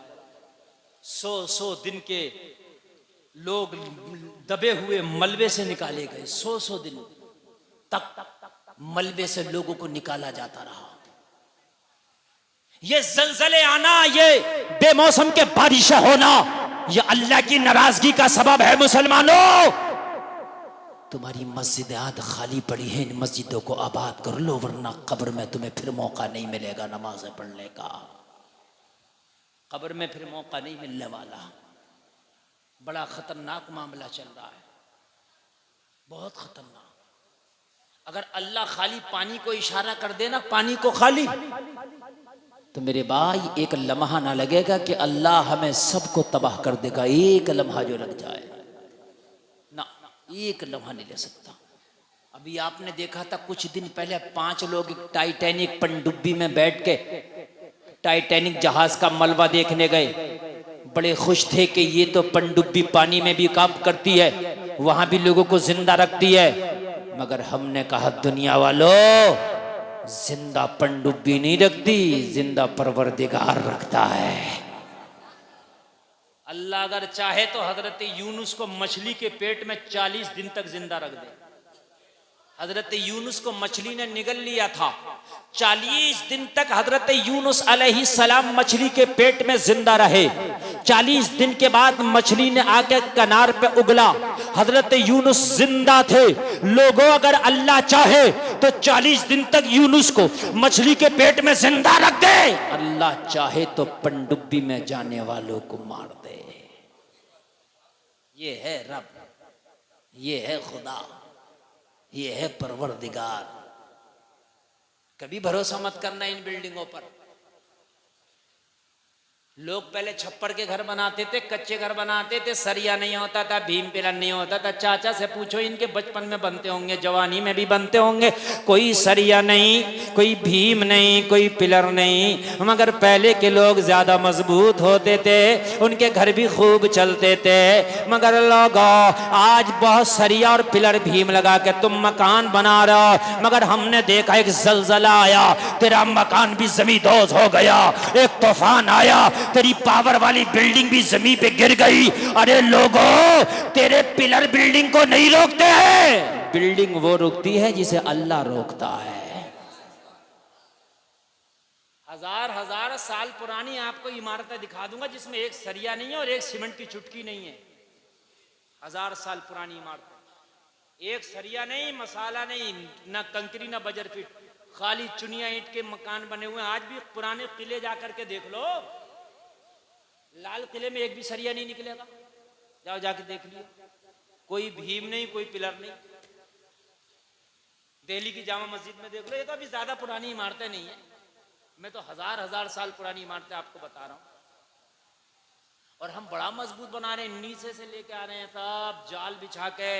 100 दिन के लोग दबे हुए मलबे से निकाले गए, 100 दिन तक मलबे से लोगों को निकाला जाता रहा। ये जलजले आना, ये बेमौसम के बारिशें होना, ये अल्लाह की नाराजगी का सबब है। मुसलमानों, तुम्हारी मस्जिद खाली पड़ी है, इन मस्जिदों को आबाद कर लो, वरना कब्र में तुम्हें फिर मौका नहीं मिलेगा नमाज़ें पढ़ने का। कब्र में फिर मौका नहीं मिलने वाला। बड़ा खतरनाक मामला चल रहा है, बहुत खतरनाक। अगर अल्लाह खाली पानी को इशारा कर देना, पानी को खाली, तो मेरे भाई एक लम्हा ना लगेगा कि अल्लाह हमें सबको तबाह कर देगा। एक लम्हा जो लग जाए ना, एक लम्हा नहीं ले सकता। अभी आपने देखा था कुछ दिन पहले 5 लोग टाइटैनिक पनडुब्बी में बैठ के टाइटैनिक जहाज का मलबा देखने गए। बड़े खुश थे कि ये तो पनडुब्बी पानी में भी काम करती है, वहां भी लोगों को जिंदा रखती है। मगर हमने कहा दुनिया वालों, जिंदा पनडुब्बी नहीं रखती, जिंदा परवरदिगार रखता है। अल्लाह अगर चाहे तो हजरत यूनुस को मछली के पेट में 40 दिन तक जिंदा रख दे। हजरत यूनुस को मछली ने निगल लिया था, 40 दिन तक हजरत यूनुस अलैहिस्सलाम मछली के पेट में जिंदा रहे। 40 दिन के बाद मछली ने आके किनार पे उगला, हजरत यूनुस जिंदा थे। लोगों, अगर अल्लाह चाहे तो 40 दिन तक यूनुस को मछली के पेट में जिंदा रख दे, अल्लाह चाहे तो पनडुब्बी में जाने वालों को मार दे। ये है रब, ये है खुदा, ये है परवरदिगार। कभी भरोसा मत करना इन बिल्डिंगों पर। लोग पहले छप्पर के घर बनाते थे, कच्चे घर बनाते थे, सरिया नहीं होता था, भीम पिलर नहीं होता था। चाचा से पूछो, इनके बचपन में बनते होंगे, जवानी में भी बनते होंगे। कोई सरिया नहीं, कोई भीम नहीं, कोई पिलर नहीं, मगर पहले के लोग ज्यादा मजबूत होते थे, उनके घर भी खूब चलते थे। मगर लोगों, आज बहुत सरिया और पिलर भीम लगा के तुम मकान बना रहे हो, मगर हमने देखा एक जलजला आया, तेरा मकान भी जमींदोज हो गया। एक तूफान आया, तेरी पावर वाली बिल्डिंग भी जमीन पे गिर गई। अरे लोगों, तेरे पिलर बिल्डिंग को नहीं रोकते हैं, बिल्डिंग वो रोकती है जिसे अल्लाह रोकता है। हजार साल पुरानी आपको इमारतें दिखा दूंगा जिसमें एक सरिया नहीं है और एक सीमेंट की चुटकी नहीं है। 1000 साल पुरानी इमारत, एक सरिया नहीं, मसाला नहीं, ना कंकरी ना बजर फीट, खाली चुनिया ईंट के मकान बने हुए हैं। आज भी पुराने किले जाकर के देख लो, लाल किले में एक भी सरिया नहीं निकलेगा, जाओ जाके देख लियो। कोई भीम नहीं, कोई पिलर नहीं। दिल्ली की जामा मस्जिद में देख लो, ये तो अभी ज्यादा पुरानी इमारतें नहीं है, मैं तो हजार साल पुरानी इमारतें आपको बता रहा हूं। और हम बड़ा मजबूत बना रहे हैं, नीचे से लेके आ रहे हैं, सब जाल बिछा के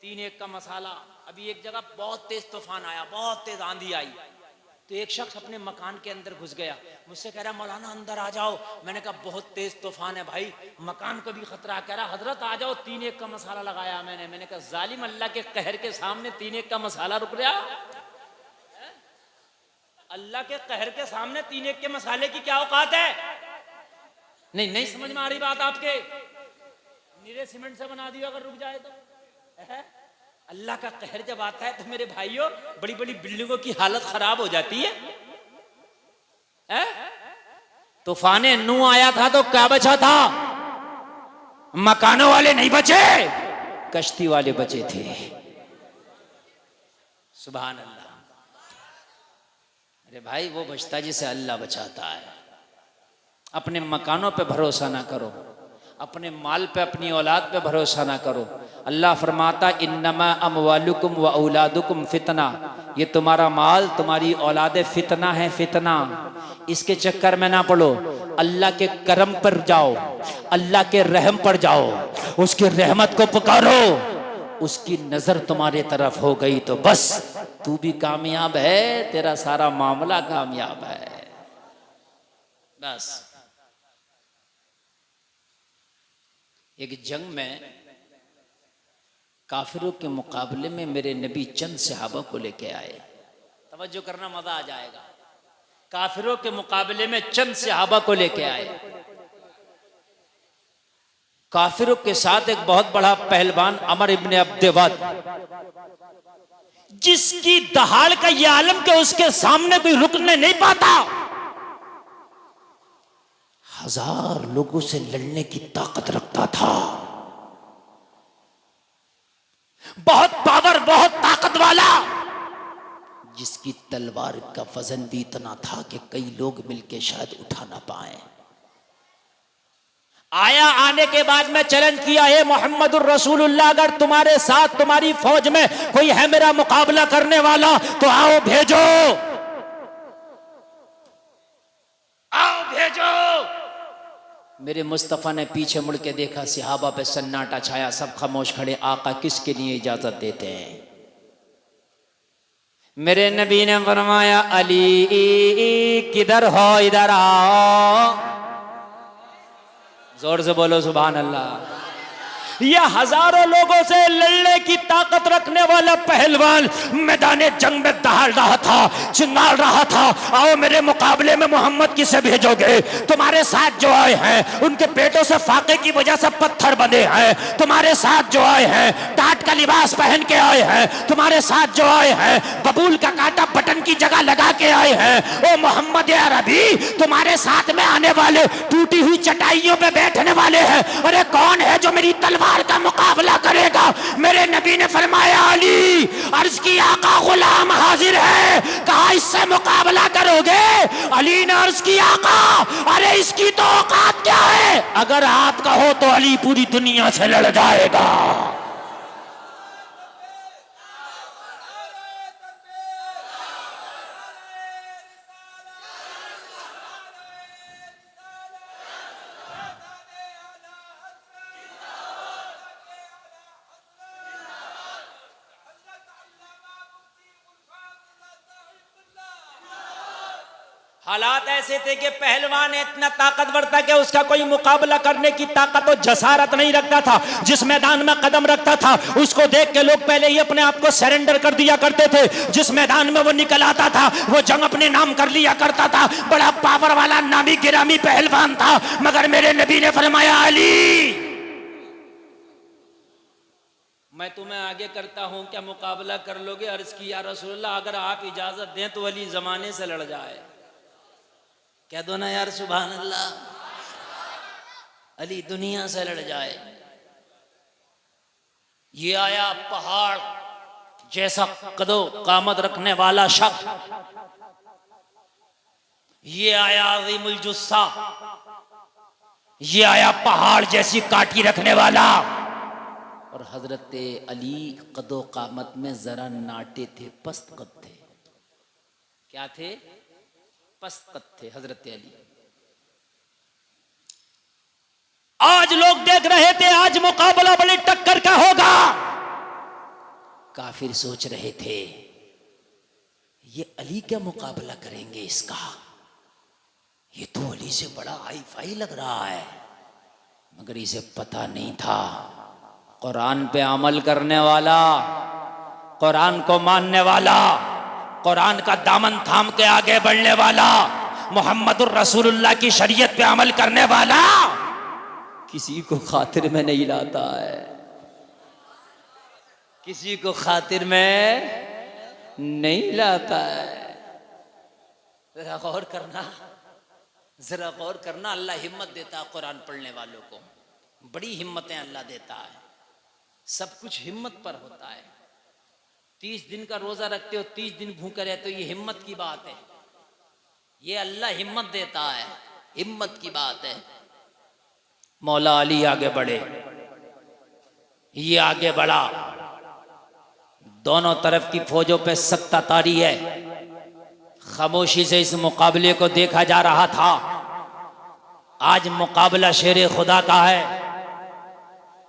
3-1 का मसाला। अभी एक जगह बहुत तेज तूफान आया, बहुत तेज आंधी आई, तो एक शख्स अपने मकान के अंदर घुस गया, मुझसे कह रहा मौलाना अंदर आ जाओ। मैंने कहा बहुत तेज तूफान है भाई, मकान को भी खतरा। कह रहा हजरत आ जाओ, 3-1 का मसाला लगाया मैंने कहा जालिम, अल्लाह के कहर के सामने 3-1 का मसाला रुक गया। अल्लाह के कहर के सामने 3-1 के मसाले की क्या औकात है? नहीं समझ में आ रही बात आपके? नीरे सीमेंट से बना दिया, अगर रुक जाए तो। अल्लाह का कहर जब आता है तो मेरे भाइयों, बड़ी बड़ी बिल्डिंगों की हालत खराब हो जाती है। तूफान नूह आया था तो क्या बचा था? मकानों वाले नहीं बचे, कश्ती वाले बचे थे। सुभान अल्लाह। अरे भाई वो बचता जिसे अल्लाह बचाता है। अपने मकानों पे भरोसा ना करो, अपने माल पे, अपनी औलाद पे भरोसा ना करो। अल्लाह फरमाता इन्नमा अमवालुकुम व औलादुकुम फितना, ये तुम्हारा माल, तुम्हारी औलादे फितना है, फितना। इसके चक्कर में ना पड़ो, अल्लाह के करम पर जाओ, अल्लाह के रहम पर जाओ, उसकी रहमत को पुकारो। उसकी नजर तुम्हारे तरफ हो गई तो बस तू भी कामयाब है, तेरा सारा मामला कामयाब है। बस एक जंग में काफिरों के मुकाबले में मेरे नबी चंद सहाबा को लेके आए। तवज्जो करना, मजा आ जाएगा। काफिरों के मुकाबले में चंद सहाबा को लेके आए। काफिरों के साथ एक बहुत बड़ा पहलवान अमर इब्ने अब्देवद, जिसकी दहाड़ का यह आलम के उसके सामने कोई रुकने नहीं पाता, 1000 लोगों से लड़ने की ताकत रखता था। बहुत पावर, बहुत ताकत वाला, जिसकी तलवार का वजन भी इतना था कि कई लोग मिलके शायद उठा ना पाए। आया, आने के बाद में चैलेंज किया है मोहम्मदुर रसूलुल्लाह, अगर तुम्हारे साथ तुम्हारी फौज में कोई है मेरा मुकाबला करने वाला तो आओ भेजो, आओ भेजो। मेरे मुस्तफा ने पीछे मुड़ के देखा, सहाबा पे सन्नाटा छाया, सब खामोश खड़े। आका किसके लिए इजाजत देते हैं? मेरे नबी ने फरमाया अली किधर हो, इधर आओ। जोर से बोलो सुभान अल्लाह। यह हजारों लोगों से लड़ने की ताकत रखने वाला पहलवान मैदाने जंग में दहाड़ रहा था, चिंगार रहा था, आओ मेरे मुकाबले में मोहम्मद किसे भेजोगे? तुम्हारे साथ जो आए हैं उनके पेटों से फाके की वजह से पत्थर बंधे हैं। तुम्हारे साथ जो आए हैं टाट का लिबास पहन के आए हैं। तुम्हारे साथ जो आए हैं बबूल का कांटा बटन की जगह लगा के आए हैं। ओ मोहम्मद अरबी, तुम्हारे साथ में आने वाले टूटी हुई चटाइयों पे बैठने वाले हैं। अरे कौन है जो मेरी तलवार का मुकाबला करेगा? मेरे नबी ने फरमाया अली। अर्ज की आका गुलाम हाजिर है। कहा इससे मुकाबला करोगे? अली ने अर्ज की आका अरे इसकी तो औकात क्या है? अगर आप कहो तो अली पूरी दुनिया से लड़ जाएगा। हालात ऐसे थे कि पहलवान इतना ताकतवर था कि उसका कोई मुकाबला करने की ताकत और जसारत नहीं रखता था। जिस मैदान में कदम रखता था उसको देख के लोग पहले ही अपने आप को सरेंडर कर दिया करते थे। जिस मैदान में वो निकल आता था वो जंग अपने नाम कर लिया करता था। बड़ा पावर वाला नामी गिरामी पहलवान था। मगर मेरे नबी ने फरमाया अली मैं तुम्हें आगे करता हूं, क्या मुकाबला कर लोगे? अर्ज की या रसूलल्लाह अगर आप इजाजत दें तो अली जमाने से लड़ जाए। कह दो ना यार सुभान अल्लाह, अली दुनिया से लड़ जाए। ये आया पहाड़ जैसा कदो कामत रखने वाला शख्स, ये आया अज़ीमुल जुस्सा, ये आया पहाड़ जैसी काठी रखने वाला। और हजरत अली कदो कामत में जरा नाटे थे, पस्त कद थे। क्या थे? पस्त कद थे हजरत अली। आज लोग देख रहे थे आज मुकाबला बड़ी टक्कर का होगा। काफिर सोच रहे थे ये अली क्या मुकाबला करेंगे इसका, ये तो अली से बड़ा हाई फाई लग रहा है। मगर इसे पता नहीं था कुरान पे अमल करने वाला, कुरान को मानने वाला, कुरान का दामन थाम के आगे बढ़ने वाला, मोहम्मदुर रसूलुल्लाह की शरीयत पे अमल करने वाला किसी को खातिर में नहीं लाता है, किसी को खातिर में नहीं लाता है। जरा गौर करना, जरा गौर करना। अल्लाह हिम्मत देता है कुरान पढ़ने वालों को, बड़ी हिम्मतें अल्लाह देता है। सब कुछ हिम्मत पर होता है। 30 दिन का रोजा रखते हो, 30 दिन भूखे रहते हो, ये हिम्मत की बात है। ये अल्लाह हिम्मत देता है, हिम्मत की बात है। मौला अली आगे बढ़े, ये आगे बढ़ा, दोनों तरफ की फौजों पे सख्ता तारी है। खामोशी से इस मुकाबले को देखा जा रहा था। आज मुकाबला शेर खुदा का है,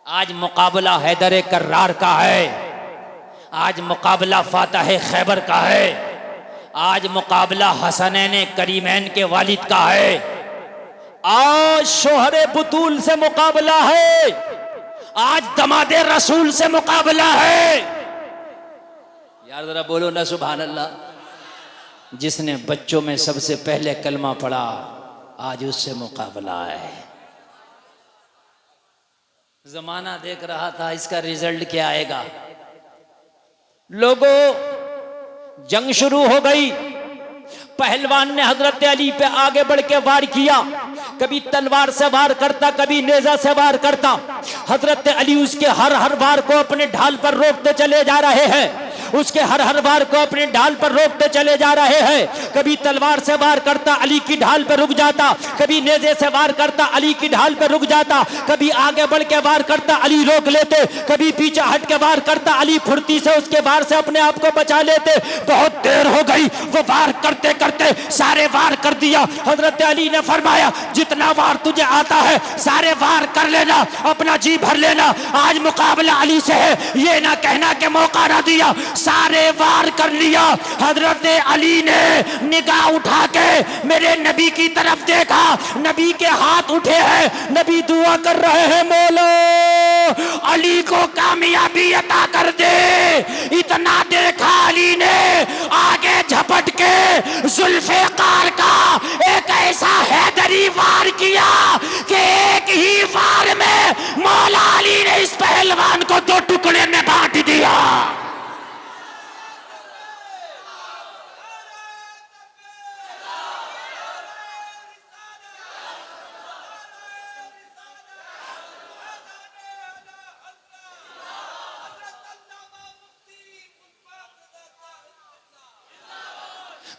आज मुकाबला हैदर कर्रार का है, आज मुकाबला फातह खैबर का है, आज मुकाबला हसनैन करीमैन के वालिद का है, आज शोहरे बुतूल से मुकाबला है, आज दमादे रसूल से मुकाबला है। यार जरा बोलो ना सुभान अल्लाह। जिसने बच्चों में सबसे पहले कलमा पढ़ा, आज उससे मुकाबला है। जमाना देख रहा था इसका रिजल्ट क्या आएगा। लोगों, जंग शुरू हो गई। पहलवान ने हजरत अली पे आगे बढ़ के वार किया, कभी तलवार से वार करता, कभी नेजा से वार करता। हजरत अली उसके हर वार को अपने ढाल पर रोकते चले जा रहे हैं, उसके हर वार को अपने ढाल पर रोकते चले जा रहे हैं। कभी तलवार से वार करता, अली की ढाल पर रुक जाता, कभी नेजे से वार करता, अली की ढाल पर रुक जाता, कभी आगे बढ़ के वार करता, अली रोक लेते, कभी पीछे हट के वार करता, अली फुर्ती से उसके वार से अपने आप को बचा लेते। बहुत देर हो गई, वो वार करते करते सारे वार कर दिया। हजरत अली ने फरमाया, जितना वार तुझे आता है सारे वार कर लेना, अपना जी भर लेना, आज मुकाबला अली से है, ये ना कहना कि मौका ना दिया। सारे वार कर लिया। हजरत अली ने निगाह उठा के मेरे नबी की तरफ देखा, नबी के हाथ उठे हैं, नबी दुआ कर रहे हैं, मौला अली को कामयाबी अता कर दे। इतना देखा अली ने, आगे झपट के जुल्फ़िकार का एक ऐसा हैदरी वार किया कि एक ही वार में मौला अली ने इस पहलवान को 2 टुकड़े में बांट दिया।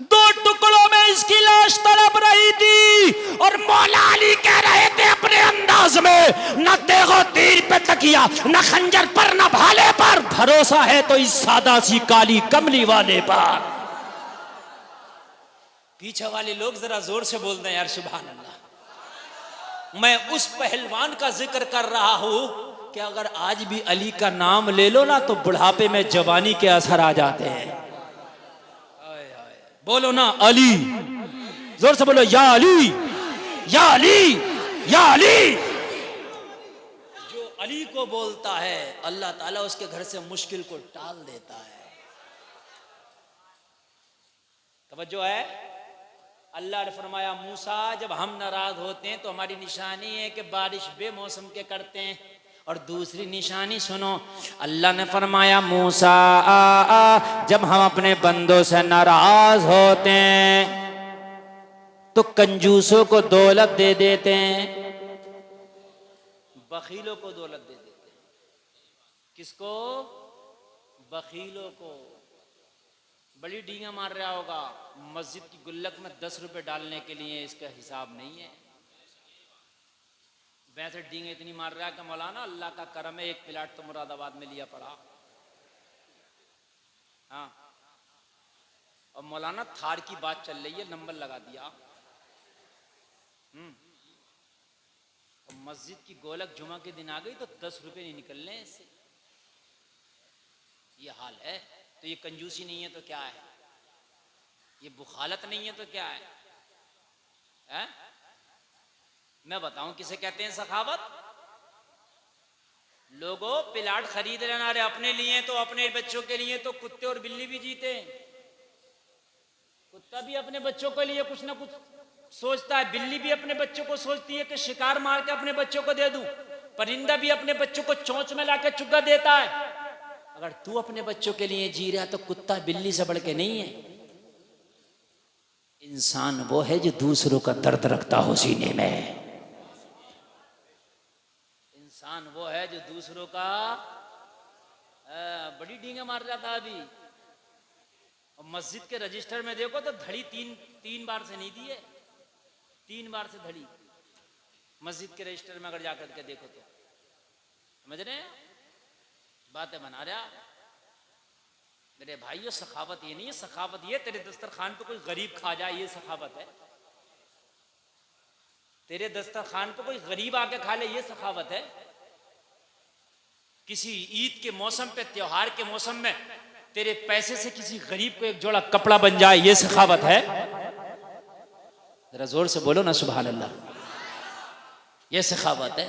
दो टुकड़ों में इसकी लाश तड़प रही थी और मौला अली कह रहे थे अपने अंदाज में, न तेगो तीर पे तकिया, न खंजर पर, न भाले पर, भरोसा है तो इस सादा सी काली कमली वाले पर। पीछे वाले लोग जरा जोर से बोल दें यार सुभान अल्लाह। मैं उस पहलवान का जिक्र कर रहा हूं कि अगर आज भी अली का नाम ले लो ना तो बुढ़ापे में जवानी के असर आ जाते हैं। बोलो ना अली, जोर से बोलो, या अली, या अली, या अली। जो अली को बोलता है अल्लाह ताला उसके घर से मुश्किल को टाल देता है। तवज्जो है। अल्लाह ने फरमाया, मूसा जब हम नाराज होते हैं तो हमारी निशानी है कि बारिश बेमौसम के करते हैं, और दूसरी निशानी सुनो, अल्लाह ने फरमाया मूसा जब हम अपने बंदों से नाराज होते हैं तो कंजूसों को दौलत दे देते हैं, बखीलों को दौलत दे देते हैं। किसको? बखीलों को। बड़ी डींगा मार रहा होगा, मस्जिद की गुल्लक में 10 रुपए डालने के लिए इसका हिसाब नहीं है। वैसे डींगे इतनी मार रहा है कि मौलाना अल्लाह का करम है, एक प्लाट तो मुरादाबाद में लिया पड़ा। हाँ, और मौलाना थार की बात चल रही है, नंबर लगा दिया। तो मस्जिद की गोलक जुमा के दिन आ गई तो 10 रुपए नहीं निकलने इससे। ये हाल है तो ये कंजूसी नहीं है तो क्या है? ये बुखालत नहीं है तो क्या है? मैं बताऊं किसे कहते हैं सखावत? लोगों प्लाट खरीद लेना रे अपने लिए, तो अपने बच्चों के लिए तो कुत्ते और बिल्ली भी जीते। कुत्ता भी अपने बच्चों के लिए कुछ ना कुछ सोचता है, बिल्ली भी अपने बच्चों को सोचती है कि शिकार मार के अपने बच्चों को दे दूं, परिंदा भी अपने बच्चों को चोंच में लाके चुग्गा देता है। अगर तू अपने बच्चों के लिए जी रहा तो कुत्ता बिल्ली से बढ़ के नहीं है। इंसान वो है जो दूसरों का दर्द रखता हो सीने में। इंसान वो है जो दूसरों का बड़ी डींगे मार जाता है अभी। और मस्जिद के रजिस्टर में देखो तो धड़ी तीन बार से नहीं दी है, 3 बार से धड़ी मस्जिद के रजिस्टर में अगर जाकर के देखो तो। समझ रहे हैं? बातें बना रहा मेरे भाइयों। सखावत ये नहीं है, सखावत ये तेरे दस्तरखान पे कोई गरीब खा जाए, ये सखावत है। तेरे दस्तरखान पे कोई गरीब आके खा ले, ये सखावत है। किसी ईद के मौसम पे, त्योहार के मौसम में तेरे पैसे से किसी गरीब को एक जोड़ा कपड़ा बन जाए, ये सखावत है। जरा जोर से बोलो ना सुभान अल्लाह। ये सखावत है।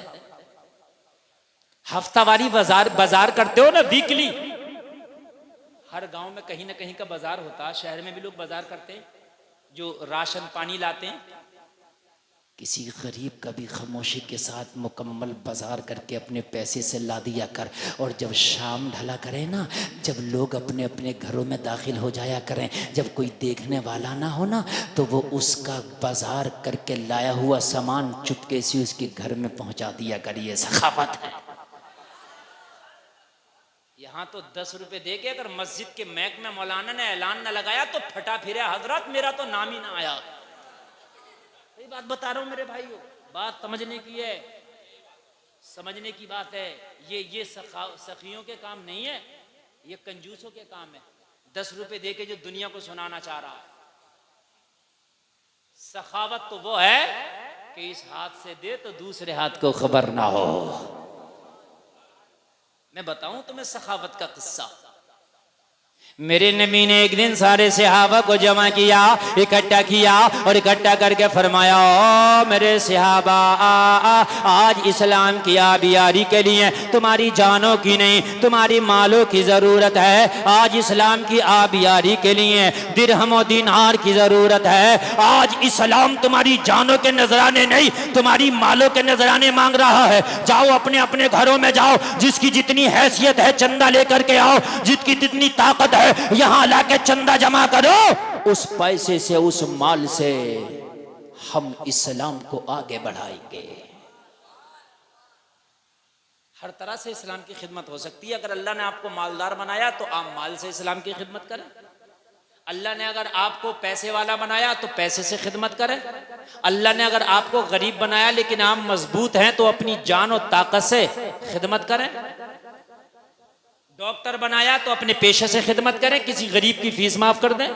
हफ्तावारी बाजार करते हो ना, वीकली। हर गांव में कहीं ना कहीं का बाजार होता है, शहर में भी लोग बाजार करते हैं, जो राशन पानी लाते हैं। किसी गरीब का भी खामोशी के साथ मुकम्मल बाजार करके अपने पैसे से ला दिया कर। और जब शाम ढला करे ना, जब लोग अपने अपने घरों में दाखिल हो जाया करें, जब कोई देखने वाला ना हो ना, तो वो उसका बाजार करके लाया हुआ सामान चुपके से उसके घर में पहुंचा दिया कर। ये सखावत है। यहाँ तो 10 रुपए दे के अगर मस्जिद के मैक में मौलाना ने ऐलान ना लगाया तो फटा फिरा, हजरत मेरा तो नाम ही ना आया। ये बात बता रहा हूं मेरे भाइयों, बात समझने की है, समझने की बात है। ये सखियों के काम नहीं है, ये कंजूसों के काम है। 10 रुपए दे के जो दुनिया को सुनाना चाह रहा है। सखावत तो वो है कि इस हाथ से दे तो दूसरे हाथ को खबर ना हो। मैं बताऊं तुम्हें सखावत का किस्सा। मेरे नबी ने एक दिन सारे सहाबा को जमा किया, इकट्ठा किया और इकट्ठा करके फरमाया, ओ मेरे सहाबा, आज इस्लाम की आबियारी के लिए तुम्हारी जानों की नहीं, तुम्हारी मालों की जरूरत है। आज इस्लाम की आबियारी के लिए दिरहम और दीनार की जरूरत है। आज इस्लाम तुम्हारी जानों के नजराने नहीं, तुम्हारी मालों के नजराने मांग रहा है। जाओ अपने अपने घरों में जाओ, जिसकी जितनी हैसियत है चंदा लेकर के आओ, जिसकी जितनी ताकत है यहां लाके चंदा जमा करो। उस पैसे से, उस माल से हम इस्लाम को आगे बढ़ाएंगे। हर तरह से इस्लाम की खिदमत हो सकती है। अगर अल्लाह ने आपको मालदार बनाया तो आप माल से इस्लाम की खिदमत करें। अल्लाह ने अगर आपको पैसे वाला बनाया तो पैसे से खिदमत करें। अल्लाह ने अगर आपको गरीब बनाया लेकिन आप मजबूत हैं तो अपनी जान और ताकत से खिदमत करें। डॉक्टर बनाया तो अपने पेशे से खिदमत करें, किसी गरीब की फीस माफ कर दें,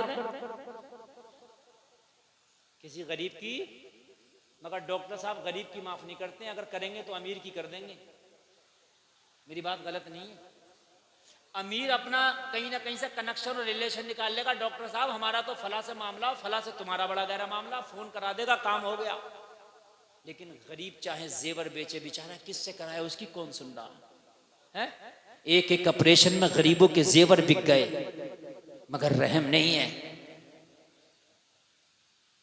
किसी गरीब की। मगर डॉक्टर साहब गरीब की माफ नहीं करते, अगर करेंगे तो अमीर की कर देंगे। मेरी बात गलत नहीं है। अमीर अपना कहीं ना कहीं से कनेक्शन और रिलेशन निकाल लेगा, डॉक्टर साहब हमारा तो फला से मामला, फला से तुम्हारा बड़ा गहरा मामला, फोन करा देगा, काम हो गया। लेकिन गरीब चाहे जेवर बेचे, बेचारा किससे कराए, उसकी कौन सुन रहा है? एक एक ऑपरेशन में गरीबों के जेवर बिक गए, मगर रहम नहीं है।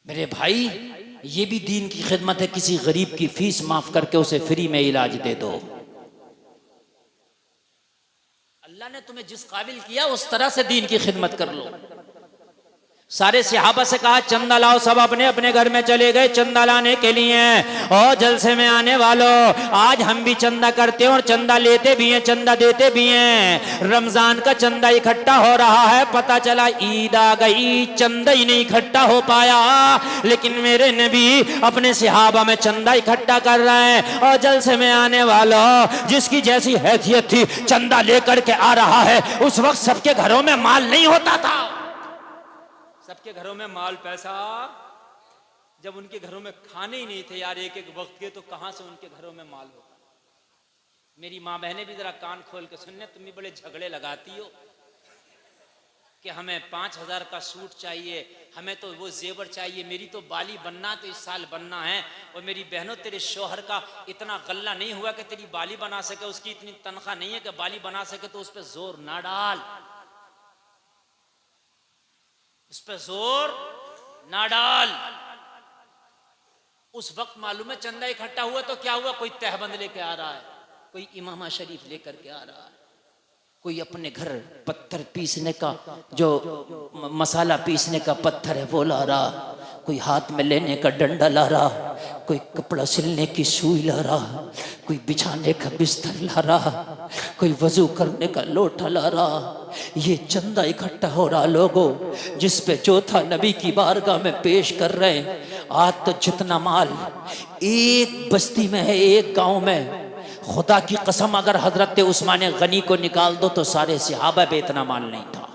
मेरे भाई, ये भी दीन की खिदमत है। किसी गरीब की फीस माफ करके उसे फ्री में इलाज दे दो। अल्लाह ने तुम्हें जिस काबिल किया उस तरह से दीन की खिदमत कर लो। सारे सहाबा से कहा चंदा लाओ, सब अपने अपने घर में चले गए चंदा लाने के लिए। और जलसे में आने वालों, आज हम भी चंदा करते हैं और चंदा लेते भी हैं, चंदा देते भी हैं। रमजान का चंदा इकट्ठा हो रहा है, पता चला ईद आ गई, चंदा ही नहीं इकट्ठा हो पाया। लेकिन मेरे नबी अपने सहाबा में चंदा इकट्ठा कर रहे हैं। और जलसे में आने वालों, जिसकी जैसी हैसियत थी चंदा लेकर के आ रहा है। उस वक्त सबके घरों में माल नहीं होता था। सबके घरों में माल पैसा, जब उनके घरों में खाने ही नहीं थे यार एक एक वक्त के, तो कहां से उनके घरों में माल होगा। मेरी माँ बहनें भी जरा कान खोल के सुनने, तुम भी बड़े झगड़े लगाती हो कि हमें 5000 का सूट चाहिए, हमें तो वो जेवर चाहिए, मेरी तो बाली बनना तो इस साल बनना है। और मेरी बहनों, तेरे शोहर का इतना गल्ला नहीं हुआ कि तेरी बाली बना सके, उसकी इतनी तनख्वाह नहीं है कि बाली बना सके, तो उस पर जोर ना डाल, उस पर जोर ना डाल। उस वक्त मालूम है चंदा इकट्ठा हुआ तो क्या हुआ, कोई तहबंद लेके आ रहा है, कोई इमामा शरीफ लेकर के आ रहा है, कोई अपने घर पत्थर पीसने का, जो मसाला पीसने का पत्थर है वो ला रहा, कोई हाथ में लेने का डंडा ला रहा, कोई कपड़ा सिलने की सुई ला रहा, कोई बिछाने का बिस्तर ला रहा, कोई वजू करने का लोटा ला रहा। ये चंदा इकट्ठा हो रहा लोगों, जिस पे जो था नबी की बारगाह में पेश कर रहे हैं। आज तो जितना माल एक बस्ती में है, एक गांव में, खुदा की कसम अगर हजरत उस्मान गनी को निकाल दो तो सारे सहाबा पे इतना माल नहीं था।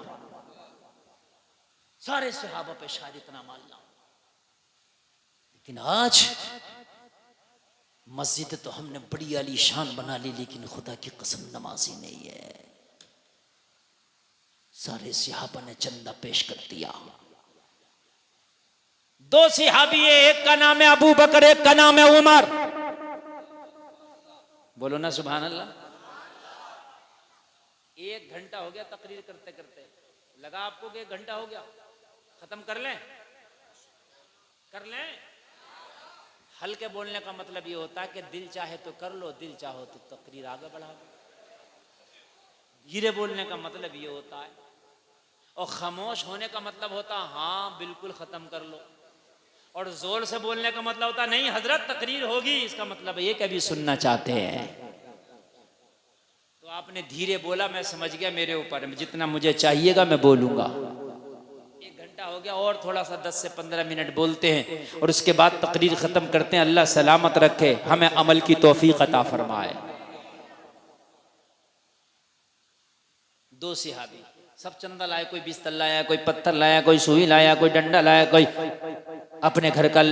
सारे सहाबा पे शायद इतना माल ना हो। लेकिन आज मस्जिद तो हमने बड़ी आलीशान बना ली, लेकिन खुदा की कसम नमाजी नहीं है। सारे सहाबा ने चंदा पेश कर दिया। दो सहाबी है, एक का नाम है अबू बकर, एक का नाम है उमर। बोलो ना सुभान अल्लाह। 1 घंटा हो गया तकरीर करते करते, लगा आपको कि 1 घंटा हो गया, खत्म कर लें? कर लें? हल्के बोलने का मतलब ये होता है कि दिल चाहे तो कर लो, दिल चाहो तो तकरीर आगे बढ़ा दो। धीरे बोलने का मतलब ये होता है, और खामोश होने का मतलब होता है हाँ बिल्कुल खत्म कर लो। और जोर से बोलने का मतलब होता नहीं हजरत तकरीर होगी, इसका मतलब ये कभी सुनना चाहते हैं। तो आपने धीरे बोला, मैं समझ गया, मेरे ऊपर जितना मुझे चाहिएगा मैं बोलूंगा। 1 घंटा हो गया, और थोड़ा सा 10 से 15 मिनट बोलते हैं और उसके बाद तकरीर खत्म करते हैं। अल्लाह सलामत रखे, हमें अमल की तौफीक अता फरमाए। 2 सहाबी सब चंदा लाए, कोई बिस्तर लाया, कोई पत्थर लाया, कोई सुई लाया, कोई डंडा लाया, कोई अपने घर का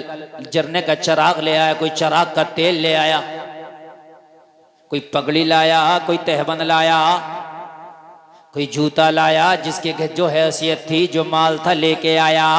जरने का चराग ले आया, कोई चराग का तेल ले आया, कोई पगड़ी लाया, कोई तहबंद लाया, कोई जूता लाया, जिसके जो हैसियत थी, जो माल था लेके आया।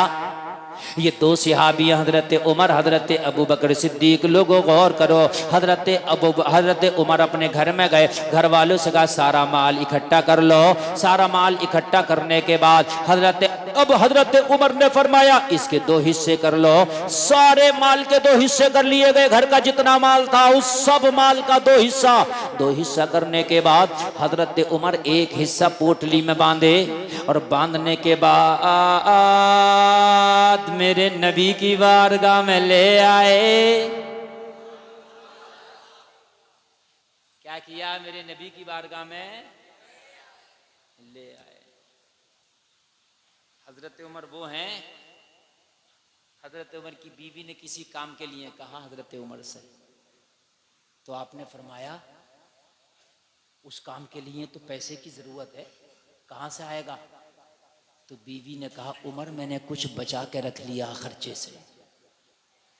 ये 2 सहाबी हजरत उमर, हजरत अबू बकर सिद्दीक। लोगों गौर करो, हजरत उमर अपने घर में गए, घर वालों से कहा सारा माल इकट्ठा कर लो। सारा माल इकट्ठा करने के बाद हजरत उमर ने फरमाया इसके 2 हिस्से कर लो। सारे माल के 2 हिस्से कर लिए गए, घर का जितना माल था उस सब माल का 2 हिस्सा करने के बाद हजरत उमर एक हिस्सा पोटली में बांधे, और बांधने के बाद मेरे नबी की बारगाह में ले आए। क्या किया? मेरे नबी की बारगाह में ले आए। हजरत उमर वो हैं, हजरत उमर की बीवी ने किसी काम के लिए कहा हजरत उमर से, तो आपने फरमाया उस काम के लिए तो पैसे की जरूरत है, कहां से आएगा? तो बीवी ने कहा उमर मैंने कुछ बचा के रख लिया खर्चे से।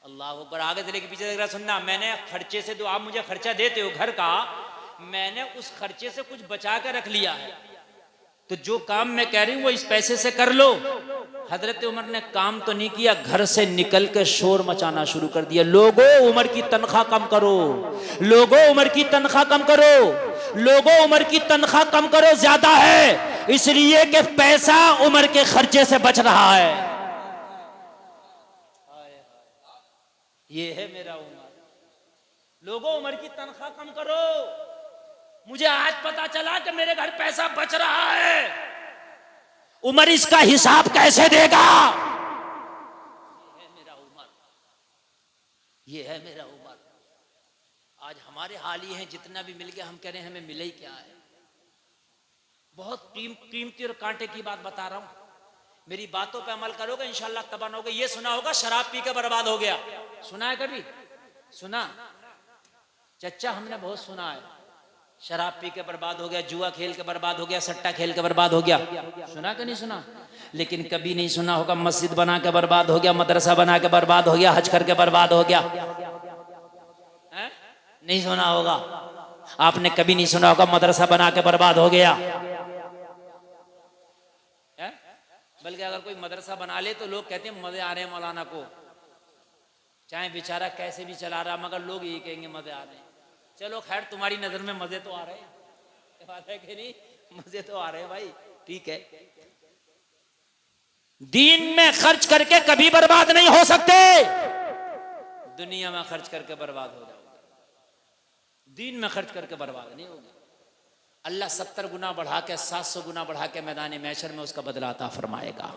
अल्लाह अकबर। आगे से लेके पीछे देख रहा, सुनना, मैंने खर्चे से, जो आप मुझे खर्चा देते हो घर का, मैंने उस खर्चे से कुछ बचा के रख लिया है, तो जो काम मैं कह रही हूं वो इस पैसे से कर लो। हजरत उमर ने काम तो नहीं किया, घर से निकल के शोर मचाना शुरू कर दिया, लोगों उमर की तनख्वाह कम करो, लोगों उमर की तनख्वाह कम करो, लोगों उमर की तनख्वाह कम करो, ज्यादा है, इसलिए कि पैसा उमर के खर्चे से बच रहा है। ये है मेरा उमर। लोगों उमर की तनख्वाह कम करो, मुझे आज पता चला कि मेरे घर पैसा बच रहा है, उमर इसका हिसाब कैसे देगा? ये है मेरा उमर, ये है मेरा उमर। आज हमारे हाल ये हैं, जितना भी मिल गया हम कह रहे हैं हमें मिले ही क्या है। बहुत कीमती और कांटे की बात बता रहा हूं, मेरी बातों पे अमल करोगे इंशाल्लाह तबान होगा। ये सुना होगा शराब पी के बर्बाद हो गया, सुना है कभी? सुना चच्चा, हमने बहुत सुना है, शराब पी के बर्बाद हो गया, जुआ खेल के बर्बाद हो गया, सट्टा खेल के बर्बाद हो गया, सुना कि नहीं सुना? लेकिन कभी नहीं सुना होगा मस्जिद बना के बर्बाद हो गया, मदरसा बना के बर्बाद हो गया, हज करके बर्बाद हो गया, है? नहीं सुना होगा। आपने कभी नहीं सुना होगा मदरसा बना के बर्बाद हो गया। बल्कि अगर कोई मदरसा बना ले तो लोग कहते हैं मजे आ रहे हैं मौलाना को, चाहे बेचारा कैसे भी चला रहा, मगर लोग यही कहेंगे मजे आ रहे हैं। चलो खैर, तुम्हारी नजर में मजे तो आ रहे हैं, बात है कि नहीं? मजे तो आ रहे हैं भाई, ठीक है। दीन में खर्च करके कभी बर्बाद नहीं हो सकते, दुनिया में खर्च करके बर्बाद हो जाओगे, दीन में खर्च करके बर्बाद नहीं होगा। अल्लाह 70 गुना बढ़ा के 700 गुना बढ़ा के मैदान महशर में उसका बदला अता फरमाएगा।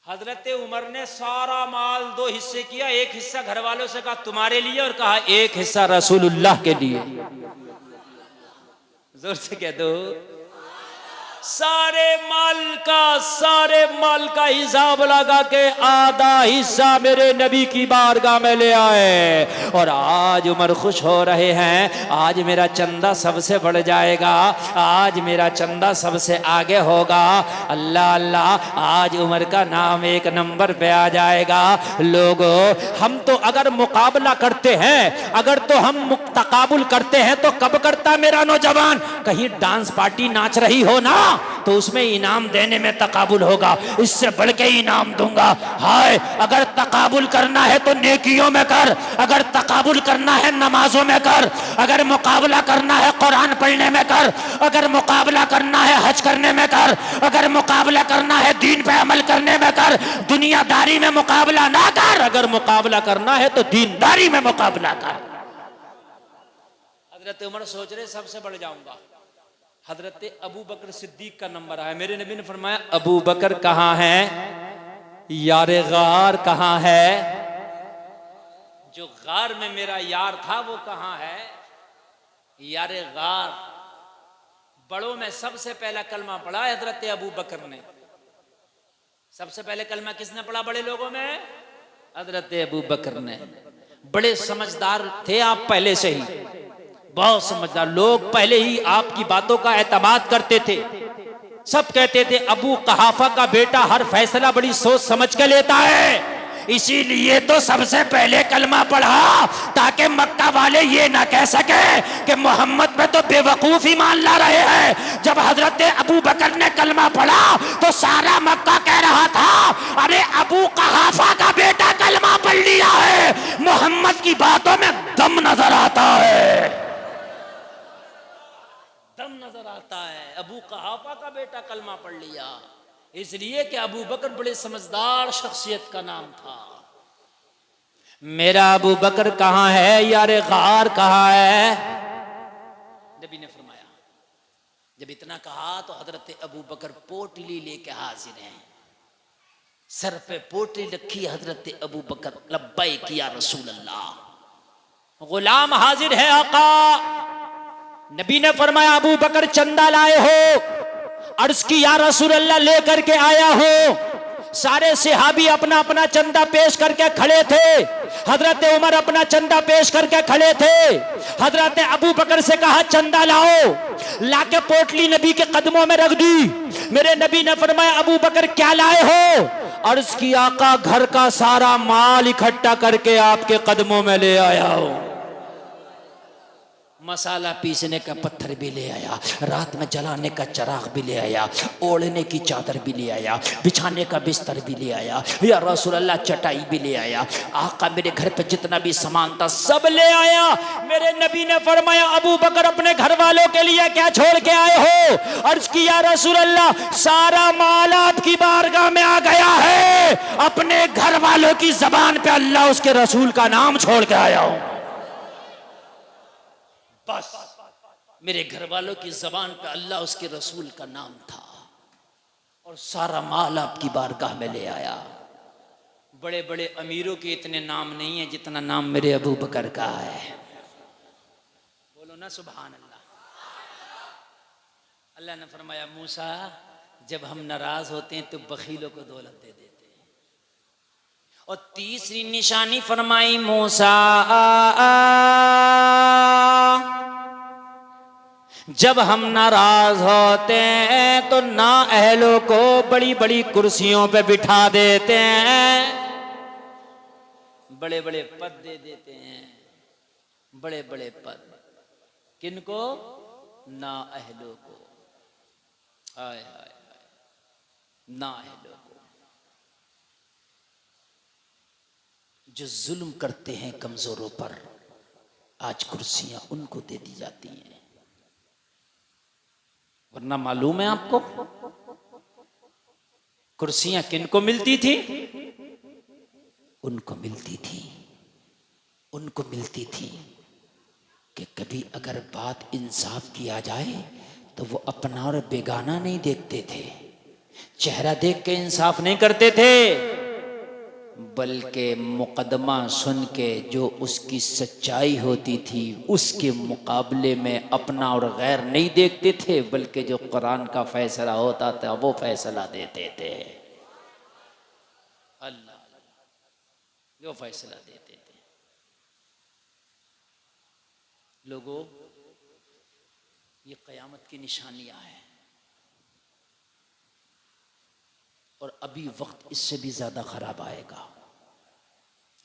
हजरत उमर ने सारा माल 2 हिस्से किया, एक हिस्सा घर वालों से कहा तुम्हारे लिए और कहा एक हिस्सा रसूलुल्लाह के लिए। जोर से कह दो, सारे माल का हिसाब लगा के आधा हिस्सा मेरे नबी की बारगाह में ले आए। और आज उमर खुश हो रहे हैं, आज मेरा चंदा सबसे बढ़ जाएगा, आज मेरा चंदा सबसे आगे होगा। अल्लाह अल्लाह, आज उमर का नाम 1 नंबर पे आ जाएगा। लोगों, हम तो अगर मुकाबला करते हैं, अगर तो हम तकाबुल करते हैं तो कब करता मेरा नौजवान? कहीं डांस पार्टी नाच रही हो ना, तो उसमें इनाम देने में तकाबुल होगा, इससे बढ़ के इनाम दूंगा। हाय, अगर तकाबुल करना है तो नेकियों में कर, अगर तकाबुल करना है नमाजों में कर, अगर मुकाबला करना है कुरान पढ़ने में कर, अगर मुकाबला करना है हज करने में कर, अगर मुकाबला करना है दीन पे अमल करने में कर, दुनियादारी में मुकाबला ना कर। अगर मुकाबला करना है तो दीनदारी में मुकाबला कर। हजरत उमर सोच रहे सबसे बढ़ जाऊंगा। हजरत अबू बकर सिद्दीक का नंबर आया, मेरे नबी ने फरमाया अबू बकर कहाँ है, यारे गार कहाँ है? जो गार में मेरा यार था वो कहाँ है? यारे गार। बड़ों में सबसे पहला कलमा पढ़ा हजरत अबू बकर ने। सबसे पहले कलमा किसने पढ़ा बड़े लोगों में? हजरत अबू बकर ने। बड़े समझदार थे आप पहले से ही, बहुत समझदार लोग, पहले ही आपकी बातों का एतमाद करते थे। सब कहते थे अबू कहाफा का बेटा हर फैसला बड़ी सोच समझ के लेता है, इसीलिए तो सबसे पहले कलमा पढ़ा, ताकि मक्का वाले ये ना कह सके कि मोहम्मद पे तो बेवकूफ ईमान ला रहे हैं। जब हजरत अबू बकर ने कलमा पढ़ा तो सारा मक्का कह रहा था अरे अबू कहाफा का बेटा कलमा पढ़ लिया है, मोहम्मद की बातों में दम नजर आता है, दम नजर आता है। अबू कहाफा का बेटा कलमा पढ़ लिया, इसलिए कि अबू बकर बड़े समझदार शख्सियत का नाम था। मेरा अबू बकर कहाँ है, यारे गार कहाँ है? नबी ने फरमाया, जब इतना कहा तो हजरत अबू बकर पोटली लेके हाजिर हैं, सर पे पोटली रखी। हजरत अबू बकर लब्बैक या रसूल अल्लाह, गुलाम हाजिर है आका। नबी ने फरमाया अबू बकर चंदा लाए हो? अर्ज की या रसूल अल्लाह लेकर के आया हो। सारे सहाबी अपना अपना चंदा पेश करके खड़े थे। हजरत उमर अपना चंदा पेश करके खड़े थे। हजरत अबू बकर से कहा चंदा लाओ, लाके पोटली नबी के कदमों में रख दी। मेरे नबी ने फरमाया अबू बकर क्या लाए हो? अर्ज की आका घर का सारा माल इकट्ठा करके आपके कदमों में ले आया हो। मसाला पीसने का पत्थर भी ले आया, रात में जलाने का चिराग भी ले आया, ओढ़ने की चादर भी ले आया, बिछाने का बिस्तर भी ले आया, या रसूल अल्लाह चटाई भी ले आया। आका मेरे घर पे जितना भी सामान था सब ले आया। मेरे नबी ने फरमाया अबू बकर अपने घर वालों के लिए क्या छोड़ के आए हो? अर्ज की या रसूल अल्लाह सारा माल आपकी बारगाह में आ गया है, अपने घर वालों की जबान पे अल्लाह उसके रसूल का नाम छोड़ के आया हूं। बस मेरे घर वालों की जबान पे अल्लाह उसके रसूल का नाम था, और सारा माल आपकी बारगाह में ले आया। बड़े बड़े अमीरों के इतने नाम नहीं है जितना नाम मेरे अबू बकर का है। बोलो ना सुभान अल्लाह। अल्लाह ने फरमाया मूसा जब हम नाराज होते हैं तो बखीलों को दौलत दे देते हैं। और तीसरी निशानी फरमाई मूसा जब हम नाराज होते हैं तो ना अहलों को बड़ी बड़ी कुर्सियों पे बिठा देते हैं, बड़े बड़े पद दे देते हैं, बड़े बड़े पद। किनको? ना अहलों को। हाय हाय हाय, ना अहलों को। जो जुल्म करते हैं कमजोरों पर, आज कुर्सियां उनको दे दी जाती हैं। वरना मालूम है आपको कुर्सियां किनको मिलती थी? उनको मिलती थी, उनको मिलती थी कि कभी अगर बात इंसाफ किया जाए तो वो अपना और बेगाना नहीं देखते थे। चेहरा देख के इंसाफ नहीं करते थे, बल्कि मुकदमा सुन के जो उसकी सच्चाई होती थी उसके मुकाबले में अपना और गैर नहीं देखते थे, बल्कि जो कुरान का फैसला होता था वो फैसला देते थे। अल्लाह जो फैसला देते थे। लोगों, ये क़यामत की निशानियां हैं और अभी वक्त इससे भी ज्यादा खराब आएगा,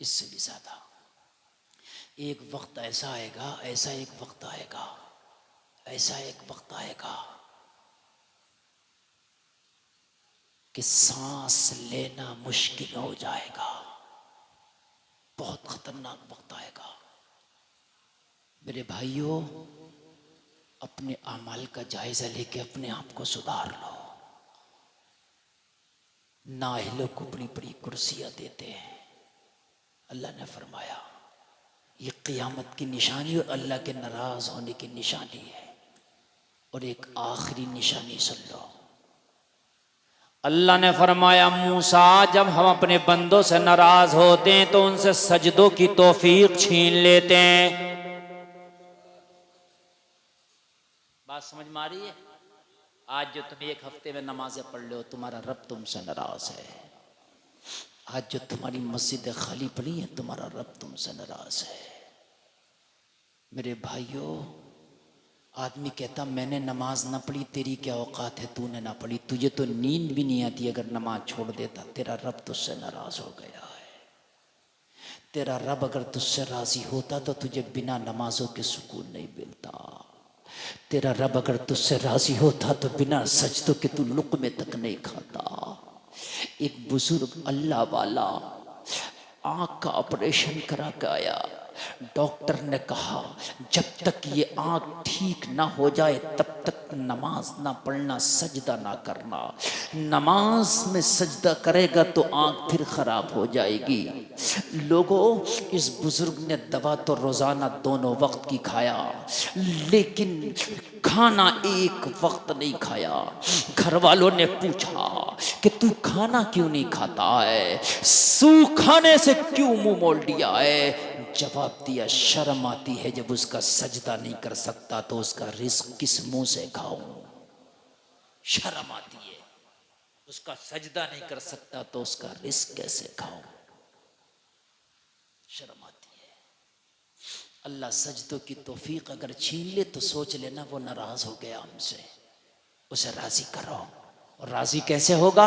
इससे भी ज्यादा। एक वक्त ऐसा आएगा, ऐसा एक वक्त आएगा, ऐसा एक वक्त आएगा कि सांस लेना मुश्किल हो जाएगा। बहुत खतरनाक वक्त आएगा। मेरे भाइयों, अपने अमाल का जायजा लेके अपने आप को सुधार लो। नाअहलों को बड़ी बड़ी कुर्सियां देते हैं। अल्लाह ने फरमाया ये क़यामत की निशानी और अल्लाह के नाराज होने की निशानी है। और एक आखिरी निशानी सुन लो। अल्लाह ने फरमाया मूसा, जब हम अपने बंदों से नाराज होते हैं तो उनसे सजदों की तौफीक छीन लेते हैं। बात समझ में आ रही है? आज जो तुम एक हफ्ते में नमाजें पढ़ लो, तुम्हारा रब तुमसे नाराज है। आज जो तुम्हारी मस्जिदें खाली पड़ी हैं, तुम्हारा रब तुमसे नाराज है। मेरे भाइयों, आदमी कहता मैंने नमाज ना पढ़ी, तेरी क्या औकात है, तूने ना पढ़ी, तुझे तो नींद भी नहीं आती अगर नमाज छोड़ देता। तेरा रब तुझसे नाराज हो गया है। तेरा रब अगर तुझसे राजी होता तो तुझे बिना नमाजों के सुकून नहीं मिलता। तेरा रब अगर तुझसे राजी होता तो बिना सजदों के तू लुक़मे तक नहीं खाता। एक बुजुर्ग अल्लाह वाला आँख का ऑपरेशन करा के आया। डॉक्टर ने कहा जब तक ये आँख ठीक ना हो जाए तब तक नमाज ना पढ़ना, सजदा ना करना। नमाज में सजदा करेगा तो आँख फिर खराब हो जाएगी। लोगों, इस बुजुर्ग ने दवा तो रोजाना दोनों वक्त की खाया, लेकिन खाना एक वक्त नहीं खाया। घर वालों ने पूछा कि तू खाना क्यों नहीं खाता है, सू खाने से क्यों मुंह मोड़ लिया है? जवाब दिया, शर्म आती है जब उसका सजदा नहीं कर सकता तो उसका रिस्क किस मुंह से खाऊं। शर्म आती है, उसका सजदा नहीं कर सकता तो उसका रिस्क कैसे खाऊं। शर्म आती है। अल्लाह सजदों की तौफीक अगर छीन ले तो सोच लेना वो नाराज हो गया हमसे। उसे राजी करो। और राजी कैसे होगा?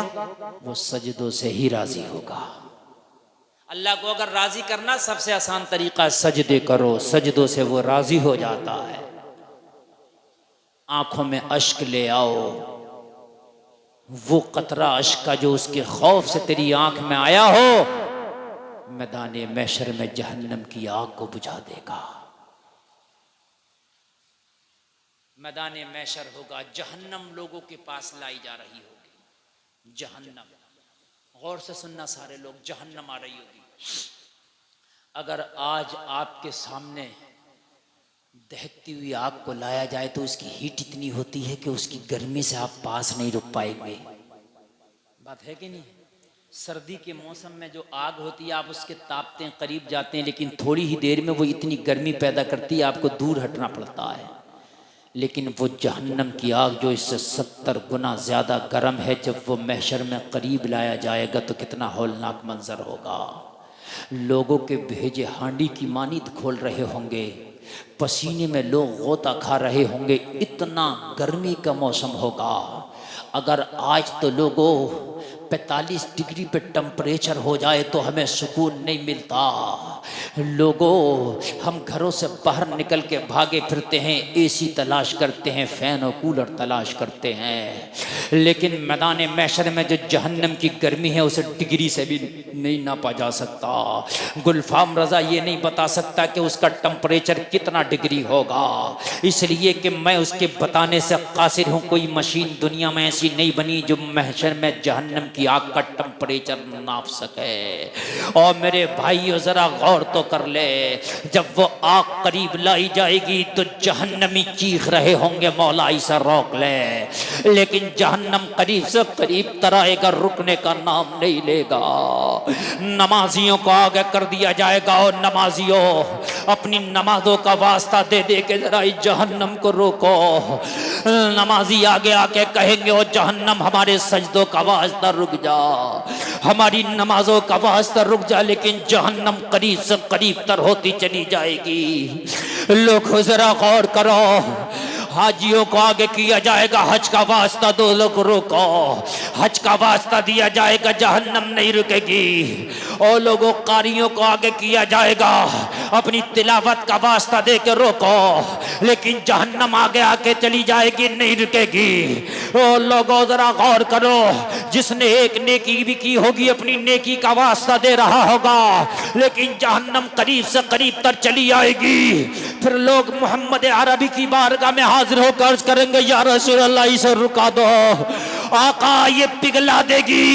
वो सजदों से ही राजी होगा। अल्लाह को अगर राजी करना सबसे आसान तरीका सजदे करो, सजदों से वो राजी हो जाता है। आंखों में अश्क ले आओ, वो कतरा अश्क का जो उसके खौफ से तेरी आंख में आया हो, मैदाने महशर में जहन्नम की आग को बुझा देगा। मैदाने महशर होगा, जहन्नम लोगों के पास लाई जा रही होगी। जहन्नम, गौर से सुनना सारे लोग, जहन्नम आ रही होगी। अगर आज आपके सामने दहकती हुई आग को लाया जाए तो उसकी हीट इतनी होती है कि उसकी गर्मी से आप पास नहीं रुक पाएंगे। बात है कि नहीं? सर्दी के मौसम में जो आग होती है आप उसके तापते हैं, करीब जाते हैं, लेकिन थोड़ी ही देर में वो इतनी गर्मी पैदा करती है आपको दूर हटना पड़ता है। लेकिन वो जहन्नम की आग जो इससे 70 गुना ज़्यादा गर्म है, जब वो महशर में करीब लाया जाएगा तो कितना हौलनाक मंजर होगा। लोगों के भेजे हांडी की मानीत खोल रहे होंगे, पसीने में लोग गोता खा रहे होंगे, इतना गर्मी का मौसम होगा। अगर आज तो लोगों 45 डिग्री पे टेम्परेचर हो जाए तो हमें सुकून नहीं मिलता। लोगों, हम घरों से बाहर निकल के भागे फिरते हैं, एसी तलाश करते हैं, फैन और कूलर तलाश करते हैं, लेकिन मैदान महशर में जो जहन्नम की गर्मी है उसे डिग्री से भी नहीं नापा जा सकता। गुलफाम रजा ये नहीं बता सकता कि उसका टेम्परेचर कितना डिग्री होगा, इसलिए कि मैं उसके बताने से कासिर हूँ। कोई मशीन दुनिया में ऐसी नहीं बनी जो महशर में जहन्नम की आग का टेम्परेचर नाप सके। और मेरे भाइयों जरा गौर तो कर ले, जब वो आग करीब लाई जाएगी तो जहन्नमी चीख रहे होंगे मौला इसे रोक ले, लेकिन जहन्नम करीब से करीब तराएगा, रुकने का नाम नहीं लेगा। नमाजियों को आगे कर दिया जाएगा और नमाजियों अपनी नमाजों का वास्ता दे दे के जरा इस जहन्नम को रोको। नमाजी आगे आके कहेंगे ओ जहन्नम हमारे सजदों का वास्ता रुक जा, हमारी नमाजों का वास्ता रुक जा, लेकिन जहन्नम करीब से करीब तर होती चली जाएगी। लोग जरा गौर करो, हाजियों को आगे किया जाएगा हज का वास्ता, दो लोग रोको, हज का वास्ता दिया जाएगा, जहन्नम नहीं रुकेगी। और लोगों कारियों को आगे किया जाएगा, अपनी तिलावत का वास्ता दे के रोको, लेकिन जहन्नम आगे आके चली जाएगी, नहीं रुकेगी। और लोगों जरा गौर करो, जिसने एक नेकी भी की होगी अपनी नेकी का वास्ता दे रहा होगा, लेकिन जहन्नम करीब से करीब तक चली आएगी। फिर लोग मोहम्मद अरबी की बारगाह में हाजिर होकर अर्ज करेंगे या रसूल अल्लाह इसे रुका दो, आका ये पिघला देगी,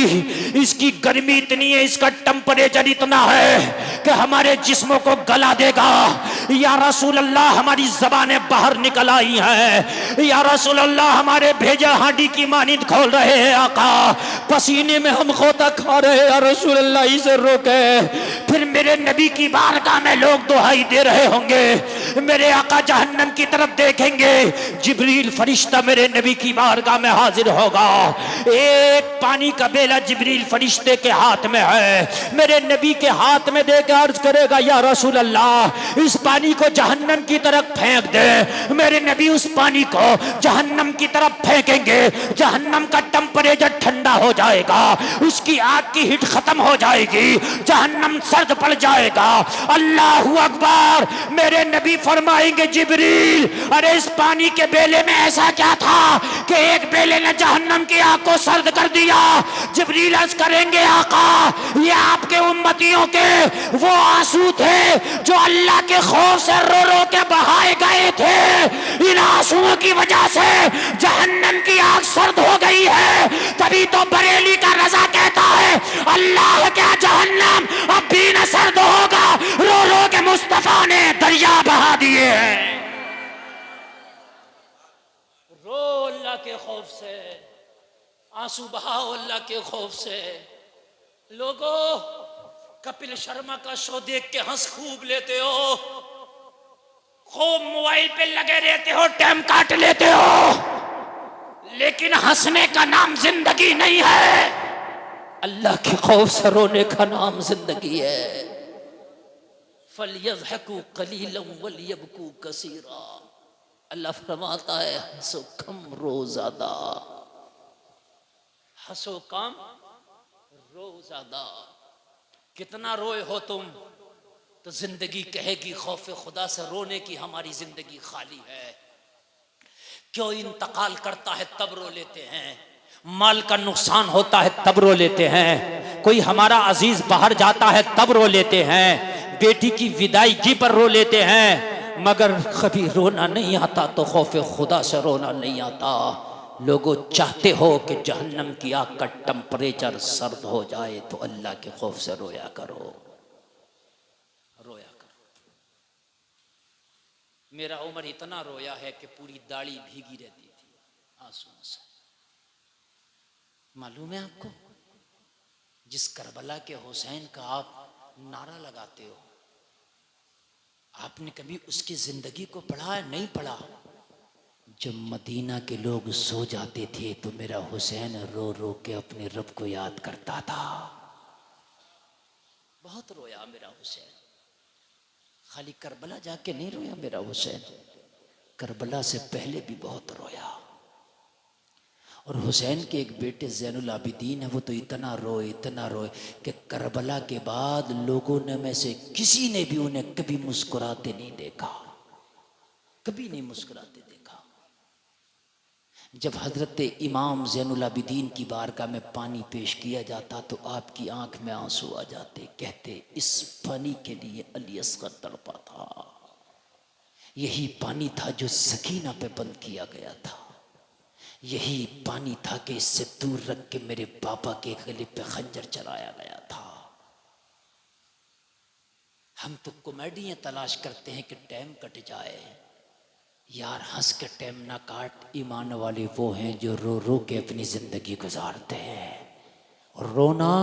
इसकी गर्मी इतनी है, इसका टेम्परेचर इतना है कि हमारे जिस्मों को गला देगा। या रसूल अल्लाह हमारी ज़बानें बाहर निकल आई हैं, या रसूल अल्लाह हमारे भेजा हांडी की मानिंद खोल रहे हैं, आका पसीने में हम खोता खा रहे हैं, या रसूल अल्लाह इसे रोके। फिर मेरे नबी की बारगाह में लोग दुहाई दे रहे होंगे, मेरे आका जहन्नम की तरफ देखेंगे, जिब्रील फरिश्ता मेरे नबी की बारगाह में हाजिर होगा, एक पानी का बेला जिब्रील फरिश्ते के हाथ में है, मेरे नबी के हाथ में देकर अर्ज करेगा या रसूल अल्लाह इस पानी को जहन्नम की तरफ फेंक दे। मेरे नबी उस पानी को जहन्नम की तरफ फेंकेंगे, जहन्नम का टेम्परेचर ठंडा हो जाएगा, उसकी आग की हीट खत्म हो जाएगी, जहन्नम सर्द पड़ जाएगा। अल्लाहू अकबर। मेरे नबी फरमाएंगे जिब्रील अरे इस पानी के बेले में ऐसा क्या था कि एक बेले ने जहन्नम की आग को सर्द कर दिया। जिब्रील अर्ज करेंगे आका ये आपके उम्मतियों के वो आंसू थे जो अल्लाह के खौफ से रो रो के बहाए गए थे, इन आंसुओं की वजह से जहन्नम की आग सर्द हो गई है। तभी तो बरेली का रजा कहता है अल्लाह क्या जहन्नम अब भी न सर्द होगा, रो रो के मुस्तफा ने दरिया बहा दिए हैं। रो अल्लाह के खौफ से, आंसू बहाओ अल्लाह के खौफ से। लोगों कपिल शर्मा का शो देख के हंस खूब लेते हो, खूब मोबाइल पे लगे रहते हो, टाइम काट लेते हो, लेकिन हंसने का नाम जिंदगी नहीं है। अल्लाह के खौफ से रोने का नाम जिंदगी है। फलयज़हकू कलीलन वलियबकू कसीरा। अल्लाह फरमाता है हंसो कम रो ज्यादा, हंसो कम रो ज्यादा। कितना रोए हो तुम तो जिंदगी कहेगी खौफ खुदा से रोने की हमारी जिंदगी खाली है। क्यों इंतकाल करता है तब रो लेते हैं, माल का नुकसान होता है तब रो लेते हैं, कोई हमारा अजीज बाहर जाता है तब रो लेते हैं, बेटी की विदाईगी पर रो लेते हैं, मगर कभी रोना नहीं आता तो खौफ खुदा से रोना नहीं आता। लोगों चाहते हो कि जहन्नम की आग का टेम्परेचर सर्द हो जाए तो अल्लाह के खौफ से रोया करो, रोया करो। मेरा उमर इतना रोया है कि पूरी दाढ़ी भीगी रहती थी आंसुओं से। मालूम है आपको जिस करबला के हुसैन का आप नारा लगाते हो, आपने कभी उसकी जिंदगी को पढ़ा है? नहीं पढ़ा। जब मदीना के लोग सो जाते थे तो मेरा हुसैन रो रो के अपने रब को याद करता था। बहुत रोया मेरा हुसैन, खाली करबला जाके नहीं रोया मेरा हुसैन, करबला से पहले भी बहुत रोया। और हुसैन के एक बेटे ज़ैनुल आबिदीन है, वो तो इतना रोए कि करबला के बाद लोगों ने में से किसी ने भी उन्हें कभी मुस्कुराते नहीं देखा, कभी नहीं मुस्कुराते देखा। जब हजरत इमाम ज़ैनुल आबिदीन की बारगाह में पानी पेश किया जाता तो आपकी आंख में आंसू आ जाते, कहते इस पानी के लिए अली असगर तड़पा था, यही पानी था जो सकीना पे बंद किया गया था, यही पानी था कि इससे दूर रख के मेरे पापा के गले पे खंजर चलाया गया था। हम तो कॉमेडियां तलाश करते हैं कि टाइम कट जाए। यार हंस के टाइम ना काट। ईमान वाले वो हैं जो रो रो के अपनी जिंदगी गुजारते हैं। और रोना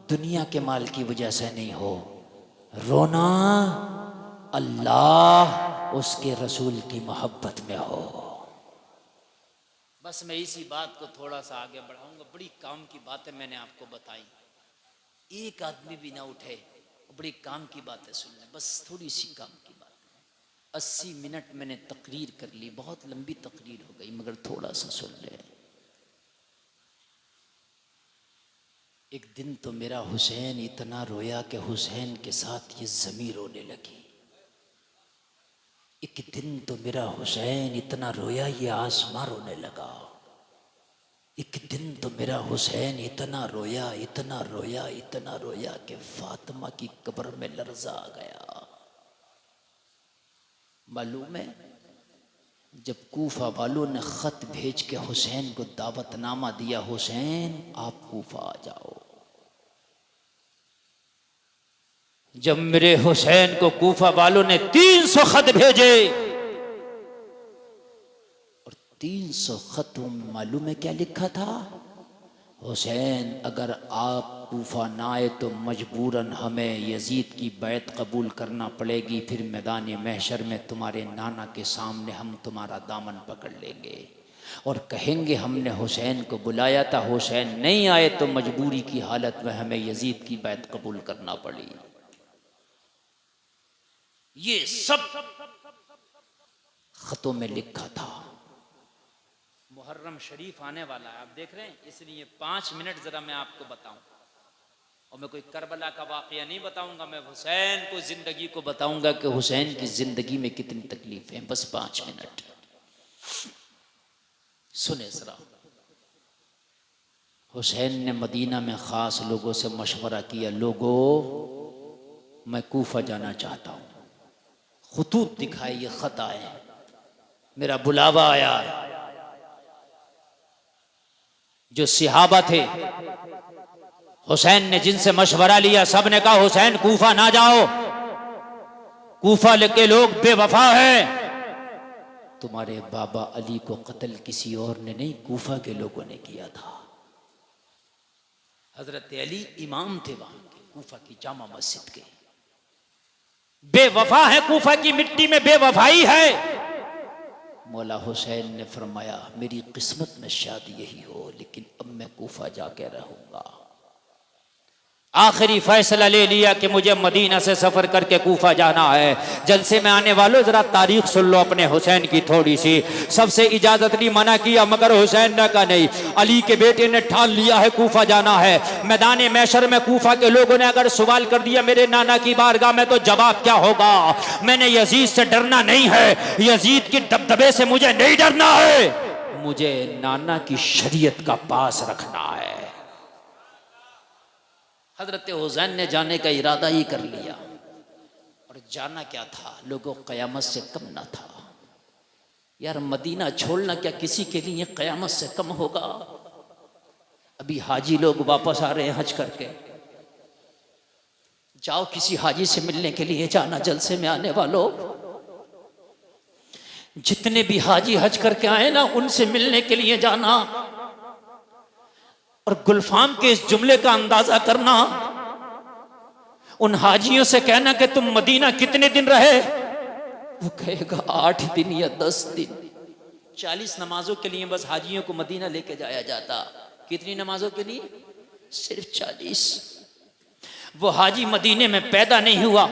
दुनिया के माल की वजह से नहीं हो, रोना अल्लाह उसके रसूल की मोहब्बत में हो। बस मैं इसी बात को थोड़ा सा आगे बढ़ाऊंगा। बड़ी काम की बातें मैंने आपको बताई, एक आदमी भी ना उठे, बड़ी काम की बातें सुन लें, बस थोड़ी सी काम की बात है। 80 मिनट मैंने तकरीर कर ली, बहुत लंबी तकरीर हो गई, मगर थोड़ा सा सुन ले। एक दिन तो मेरा हुसैन इतना रोया कि हुसैन के साथ ये ज़मीं रोने लगी। एक दिन तो मेरा हुसैन इतना रोया ये आसमां रोने लगा। एक दिन तो मेरा हुसैन इतना रोया, इतना रोया, इतना रोया कि फातिमा की कब्र में लर्जा आ गया। मालूम है, जब कूफा वालों ने खत भेज के हुसैन को दावतनामा दिया, हुसैन आप कूफा आ जाओ। जब मेरे हुसैन को कूफा वालों ने 300 खत भेजे, और 300 खत में मालूम है क्या लिखा था? हुसैन अगर आप कूफा ना आए तो मजबूरन हमें यजीद की बैत कबूल करना पड़ेगी, फिर मैदान महशर में तुम्हारे नाना के सामने हम तुम्हारा दामन पकड़ लेंगे और कहेंगे हमने हुसैन को बुलाया था, हुसैन नहीं आए तो मजबूरी की हालत में हमें यजीद की बैत कबूल करना पड़ी। ये सब खतों में लिखा था। मुहर्रम शरीफ आने वाला है, आप देख रहे हैं, इसलिए 5 मिनट जरा मैं आपको बताऊं। और मैं कोई करबला का वाकया नहीं बताऊंगा, मैं हुसैन को जिंदगी को बताऊंगा कि हुसैन की जिंदगी में कितनी तकलीफें हैं। बस 5 मिनट सुने जरा। हुसैन ने मदीना में खास लोगों से मशवरा किया, लोगों मैं कूफा जाना चाहता हूं। खुतूत दिखाए, ये खत आए, मेरा बुलावा आया। जो सिहाबा थे, हुसैन ने जिनसे मशवरा लिया, सब ने कहा हुसैन कूफा ना जाओ, कूफा के लोग बेवफा हैं। तुम्हारे बाबा अली को कत्ल किसी और ने नहीं, कूफा के लोगों ने किया था। हजरत अली इमाम थे वहां के, कूफा की जामा मस्जिद के। बेवफा है, कूफा की मिट्टी में बेवफाई है। मौला हुसैन ने फरमाया मेरी किस्मत में शायद यही हो, लेकिन अब मैं कूफा जाके रहूंगा। आखिरी फैसला ले लिया कि मुझे मदीना से सफर करके कूफा जाना है। जलसे में आने वालों जरा तारीख सुन लो अपने हुसैन की थोड़ी सी। सबसे इजाजत नहीं मना किया, मगर हुसैन ने कहा नहीं, अली के बेटे ने ठान लिया है कूफा जाना है। मैदान महशर में कूफा के लोगों ने अगर सवाल कर दिया मेरे नाना की बारगाह में, तो जवाब क्या होगा? मैंने यजीद से डरना नहीं है, यजीद के दबदबे से मुझे नहीं डरना है, मुझे नाना की शरीयत का पास रखना है। हजरत हुसैन ने जाने का इरादा ही कर लिया। और जाना क्या था, लोगों क़यामत से कम ना था। यार मदीना छोड़ना क्या किसी के लिए क़यामत से कम होगा? अभी हाजी लोग वापस आ रहे हैं हज करके, जाओ किसी हाजी से मिलने के लिए जाना। जलसे में आने वालों, जितने भी हाजी हज करके आए ना, उनसे मिलने के लिए जाना। और गुलफाम के इस जुमले का अंदाजा करना, उन हाजियों से कहना कि तुम मदीना कितने दिन रहे? वो कहेगा 8 दिन या 10 दिन। 40 नमाजों के लिए बस हाजियों को मदीना लेके जाया जाता। कितनी नमाजों के लिए? सिर्फ 40। वो हाजी मदीने में पैदा नहीं हुआ,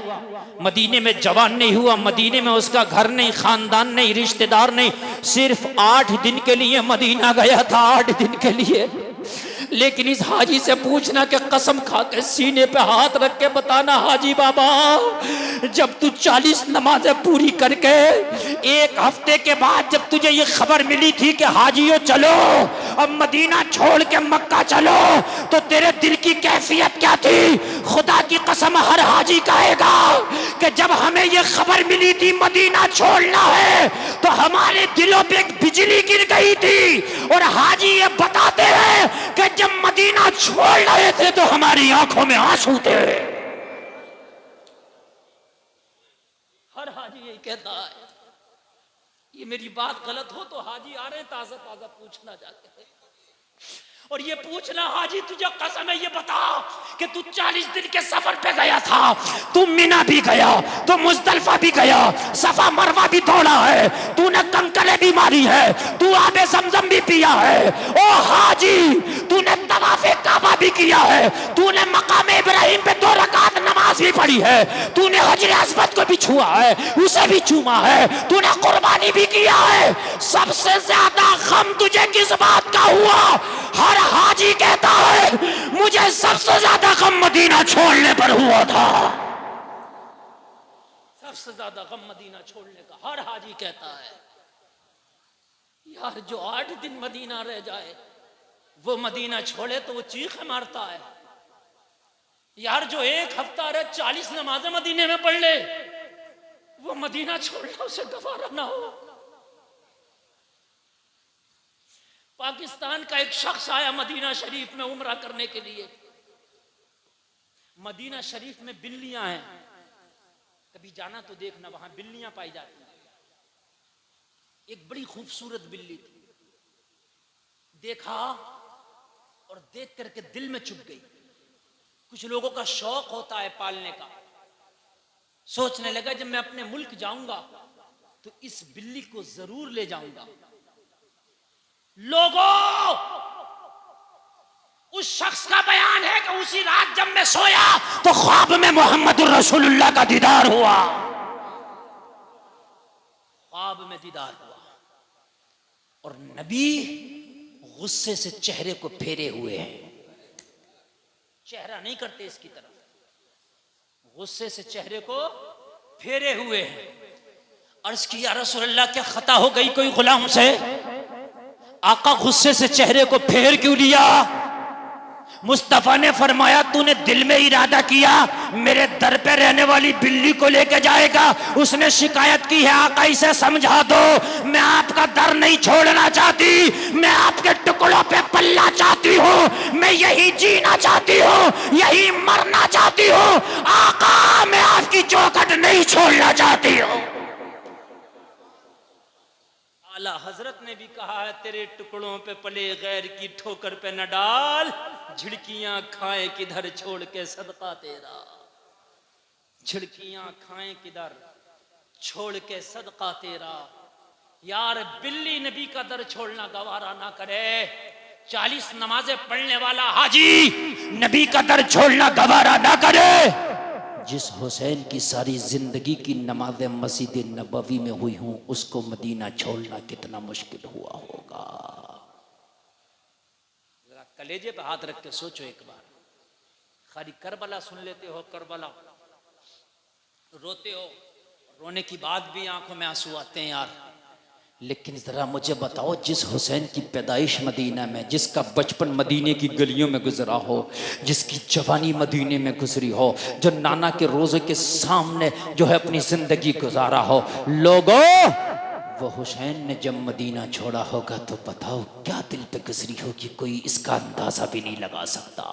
मदीने में जवान नहीं हुआ, मदीने में उसका घर नहीं, खानदान नहीं, रिश्तेदार नहीं, सिर्फ 8 दिन के लिए मदीना गया था। 8 दिन के लिए लेकिन इस हाजी से पूछना कि कसम खा के सीने पे हाथ रख के बताना हाजी बाबा, जब तू 40 नमाजें पूरी करके 1 हफ्ते के बाद जब तुझे ये खबर मिली थी कि हाजियों चलो अब मदीना छोड़ के मक्का चलो, तो तेरे दिल की कैफियत क्या थी? खुदा की कसम हर हाजी कहेगा कि जब हमें ये खबर मिली थी मदीना छोड़ना है तो हमारे दिलों पे एक बिजली गिर गई थी। और हाजी ये बताते हैं कि जब मदीना छोड़ रहे थे तो हमारी आंखों में आंसू थे। हर हाजी यही कहता है। ये मेरी बात गलत हो तो हाजी आ रहे ताजा ताजा पूछना जाते हैं। और ये पूछना हाजी तुझे कसम है ये बता कि तू 40 दिन के सफर पे गया था, तू मिना भी गया, तू मुज़दलिफा भी गया, सफा मरवा भी दौड़ा है, तूने कंकरे भी मारी है, तू आबे ज़मज़म भी पिया है। ओ हाजी तूने तवाफ़े काबा भी किया है, तूने मकाम इब्राहिम पे 2 रकात नमाज भी पढ़ी है, तूने हजर अस्वद को भी छुआ है, उसे भी चूमा है, तूने कुर्बानी भी किया है। सबसे ज्यादा गम तुझे किस बात का हुआ? हर हाजी कहता है मुझे सबसे ज्यादा गम मदीना छोड़ने पर हुआ था। सबसे ज्यादा गम मदीना छोड़ने का हर हाजी कहता है। यार जो 8 दिन मदीना रह जाए वो मदीना छोड़े तो वो चीख मारता है। यार जो 1 हफ्ता रहे 40 नमाजें मदीने में पढ़ ले वो मदीना छोड़ना उसे गवारा ना हो। पाकिस्तान का एक शख्स आया मदीना शरीफ में उम्रा करने के लिए। मदीना शरीफ में बिल्लियां हैं, कभी जाना तो देखना, वहां बिल्लियां पाई जाती हैं। एक बड़ी खूबसूरत बिल्ली थी, देखा और देख करके दिल में चुभ गई। कुछ लोगों का शौक होता है पालने का। सोचने लगा जब मैं अपने मुल्क जाऊंगा तो इस बिल्ली को जरूर ले जाऊंगा। लोगों उस शख्स का बयान है कि उसी रात जब मैं सोया तो ख्वाब में मोहम्मद रसूलुल्लाह का दीदार हुआ। ख्वाब में दीदार हुआ और नबी गुस्से से चेहरे को फेरे हुए हैं। चेहरा नहीं करते इसकी तरफ, गुस्से से चेहरे को फेरे हुए हैं। अर्ज की या रसूलल्लाह क्या खता हो गई कोई गुलाम से? आका गुस्से से चेहरे को फेर क्यों लिया? मुस्तफा ने फरमाया तूने दिल में इरादा किया मेरे दर पे रहने वाली बिल्ली को लेके जाएगा, उसने शिकायत की है आका इसे समझा दो, मैं आपका दर नहीं छोड़ना चाहती, मैं आपके टुकड़ों पे पलना चाहती हूँ, मैं यही जीना चाहती हूँ, यही मरना चाहती हूँ, आका मैं आपकी चौखट नहीं छोड़ना चाहती हूँ। आला हजरत ने भी कहा है तेरे टुकड़ों पे पले गैर की ठोकर पे न डाल, झिड़कियां खाए किधर छोड़ के सदका तेरा। झिड़कियां खाए किधर छोड़ के सदका तेरा। यार बिल्ली नबी का दर छोड़ना गवारा ना करे। 40 नमाजें पढ़ने वाला हाजी नबी का दर छोड़ना गवारा ना करे। जिस हुसैन की सारी जिंदगी की नमाज़ें मस्जिद नबवी में हुई हूं उसको मदीना छोड़ना कितना मुश्किल हुआ होगा। जरा कलेजे पे हाथ रख के सोचो एक बार। खाली करबला सुन लेते हो, करबला रोते हो, रोने की बात भी आंखों में आंसू आते हैं यार। लेकिन जरा मुझे बताओ जिस हुसैन की पैदाइश मदीना में, जिसका बचपन मदीने की गलियों में गुजरा हो, जिसकी जवानी मदीने में गुजरी हो, जो नाना के रोजे के सामने जो है अपनी जिंदगी गुजारा हो, लोगों वो हुसैन ने जब मदीना छोड़ा होगा तो बताओ क्या दिल पे गुजरी होगी, कोई इसका अंदाजा भी नहीं लगा सकता।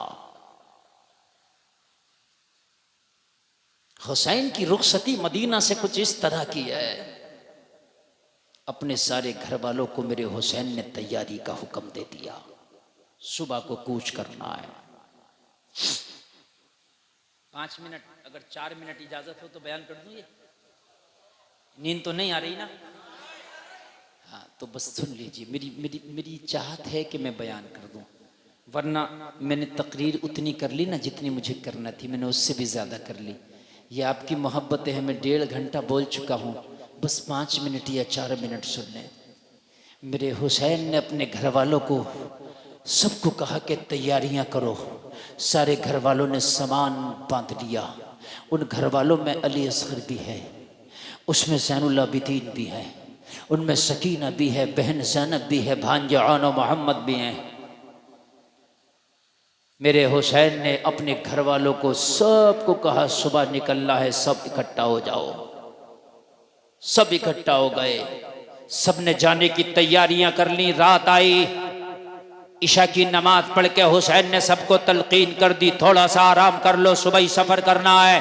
हुसैन की रुखसती मदीना से कुछ इस तरह की है। अपने सारे घर वालों को मेरे हुसैन ने तैयारी का हुक्म दे दिया, सुबह को कूच करना है। 5 मिनट, अगर 4 मिनट इजाजत हो तो बयान कर दूं। ये नींद तो नहीं आ रही ना? हाँ तो बस सुन लीजिए, मेरी चाहत है कि मैं बयान कर दूं, वरना मैंने तकरीर उतनी कर ली ना जितनी मुझे करना थी, मैंने उससे भी ज्यादा कर ली। ये आपकी मोहब्बत है, मैं 1.5 घंटा बोल चुका हूँ, बस 5 मिनट या 4 मिनट सुन लें। मेरे हुसैन ने अपने घर वालों को सबको कहा कि तैयारियां करो। सारे घर वालों ने सामान बांध लिया। उन घर वालों में अली असगर भी है, उसमें ज़ैनुल आबिदीन भी है, उनमें सकीना भी है, बहन ज़ैनब भी है, भांजा आनो मोहम्मद भी हैं। मेरे हुसैन ने अपने घर वालों को सबको कहा सुबह निकलना है, सब इकट्ठा हो जाओ। सब इकट्ठा हो गए, सब ने जाने की तैयारियां कर ली। रात आई, ईशा की नमाज पढ़ के हुसैन ने सबको तलकीन कर दी, थोड़ा सा आराम कर लो, सुबह ही सफर करना है।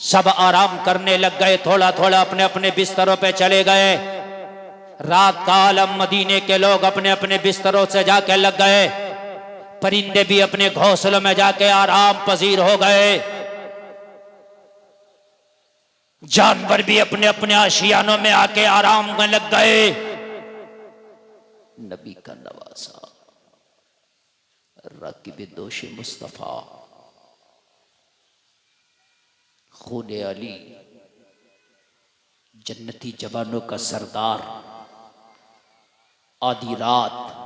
सब आराम करने लग गए, थोड़ा थोड़ा अपने अपने बिस्तरों पे चले गए। रात का आलम, मदीने के लोग अपने अपने बिस्तरों से जाके लग गए। परिंदे भी अपने घोंसलों में जाके आराम पजीर हो गए। जानवर भी अपने अपने आशियानों में आके आराम में लग गए। नबी का नवासा राकिब दोष मुस्तफा खूने अली, जन्नती जवानों का सरदार, आधी रात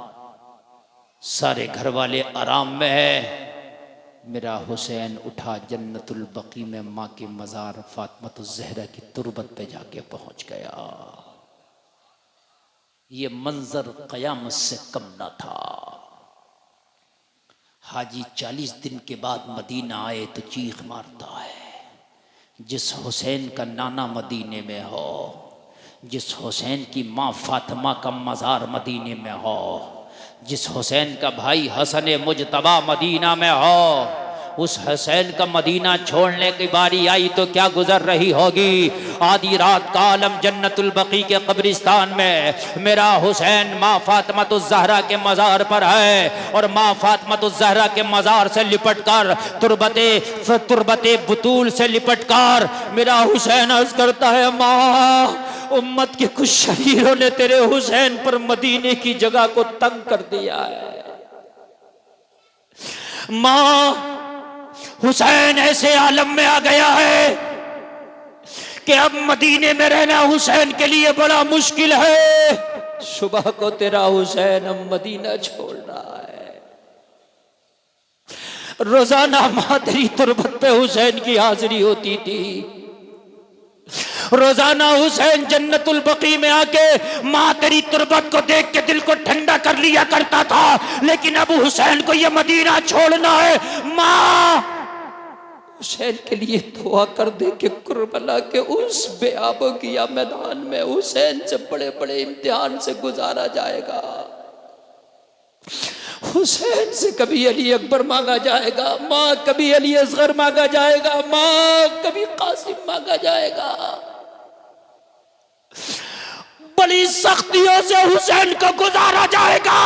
सारे घर वाले आराम में है। मेरा हुसैन उठा, जन्नतुल बकी में माँ के मज़ार फातिमातुज़ ज़हरा की तुरबत पे जाके पहुंच गया। ये मंजर क़यामत से कम न था। हाजी 40 दिन के बाद मदीना आए तो चीख मारता है, जिस हुसैन का नाना मदीने में हो, जिस हुसैन की माँ फातिमा का मज़ार मदीने में हो, जिस हुसैन का भाई हसन मुजतबा मदीना में हो, उस हुसैन का मदीना छोड़ने की बारी आई तो क्या गुजर रही होगी। आधी रात का आलम, जन्नतुल बकी के कब्रिस्तान में मेरा हुसैन माँ फातिमातुज़ ज़हरा के मज़ार पर है, और माँ फातिमातुज़ ज़हरा के मज़ार से लिपट कर, तुरबते बुतूल से लिपट कर मेरा हुसैन अर्ज करता है, माँ, उम्मत के कुछ शरीरों ने तेरे हुसैन पर मदीने की जगह को तंग कर दिया है। माँ, हुसैन ऐसे आलम में आ गया है कि अब मदीने में रहना हुसैन के लिए बड़ा मुश्किल है। सुबह को तेरा हुसैन अब मदीना छोड़ रहा है। रोजाना माँ तेरी तुरबत पे हुसैन की हाजिरी होती थी। रोजाना हुसैन जन्नतुल बकी में आके माँ तेरी तुरबत को देख के दिल को ठंडा कर लिया करता था, लेकिन अब हुसैन को ये मदीना छोड़ना है। माँ, हुसैन के लिए दुआ कर दे कि कुर्बला के उस बेआबो किया मैदान में हुसैन से बड़े बड़े इम्तिहान से गुजारा जाएगा। हुसैन से कभी अली अकबर मांगा जाएगा, माँ कभी अली असगर मांगा जाएगा, माँ कभी कासिम मांगा जाएगा। बड़ी सख्तियों से हुसैन को गुजारा जाएगा।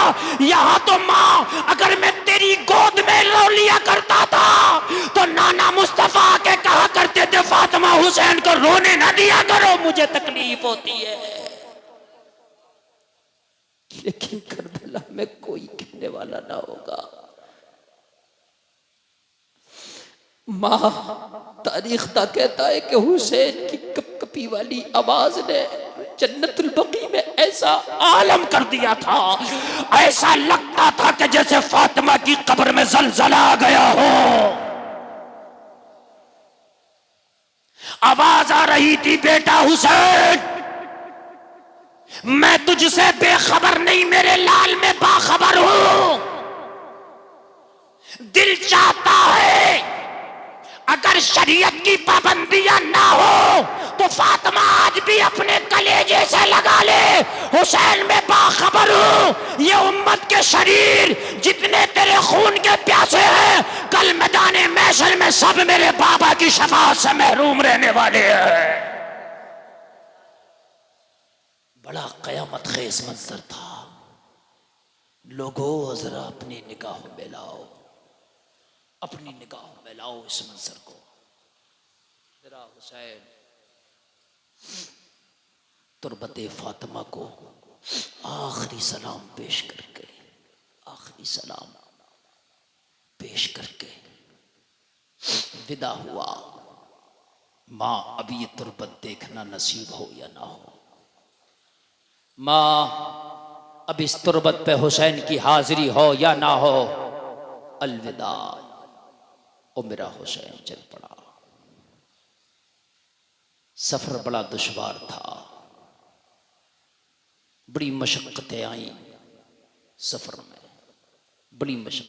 यहाँ तो माँ, अगर मैं तेरी गोद में रो लिया करता था तो नाना मुस्तफा के कहा करते थे, फातिमा हुसैन को रोने ना दिया करो, मुझे तकलीफ होती है। लेकिन करबला में कोई कहने वाला ना होगा। माँ, तारीख तक कहता है कि हुसैन की कपकपी वाली आवाज ने जन्नतुल बकी में ऐसा आलम कर दिया था, ऐसा लगता था कि जैसे फातिमा की कब्र में जलजला आ गया हो। आवाज आ रही थी, बेटा हुसैन, मैं तुझसे बेखबर नहीं, मेरे लाल में बाखबर हूं। दिल चाहता है अगर शरीयत की पाबंदियां ना हो तो फातिमा आज भी अपने कलेजे से लगा ले, हुसैन में बाखबर हूं। ये उम्मत के शरीर जितने तेरे खून के प्यासे हैं, कल मैदाने महशर में सब मेरे बाबा की शफाअत से महरूम रहने वाले हैं। बड़ा कयामत खेज मंजर था। लोगों जरा अपनी निगाहों में लाओ, अपनी निगाहों में लाओ इस मंजर को। मेरा हुसैन तुरबते फातिमा को आखिरी सलाम पेश करके, आखिरी सलाम पेश करके विदा हुआ। माँ, अब ये तुरबत देखना नसीब हो या ना हो। माँ, अब इस तुरबत पे हुसैन की हाजिरी हो या ना हो, अलविदा। ओ मेरा हुसैन चल पड़ा। सफर बड़ा दुश्वार था, बड़ी मशक्कतें आई सफर में, बड़ी मशक्कत।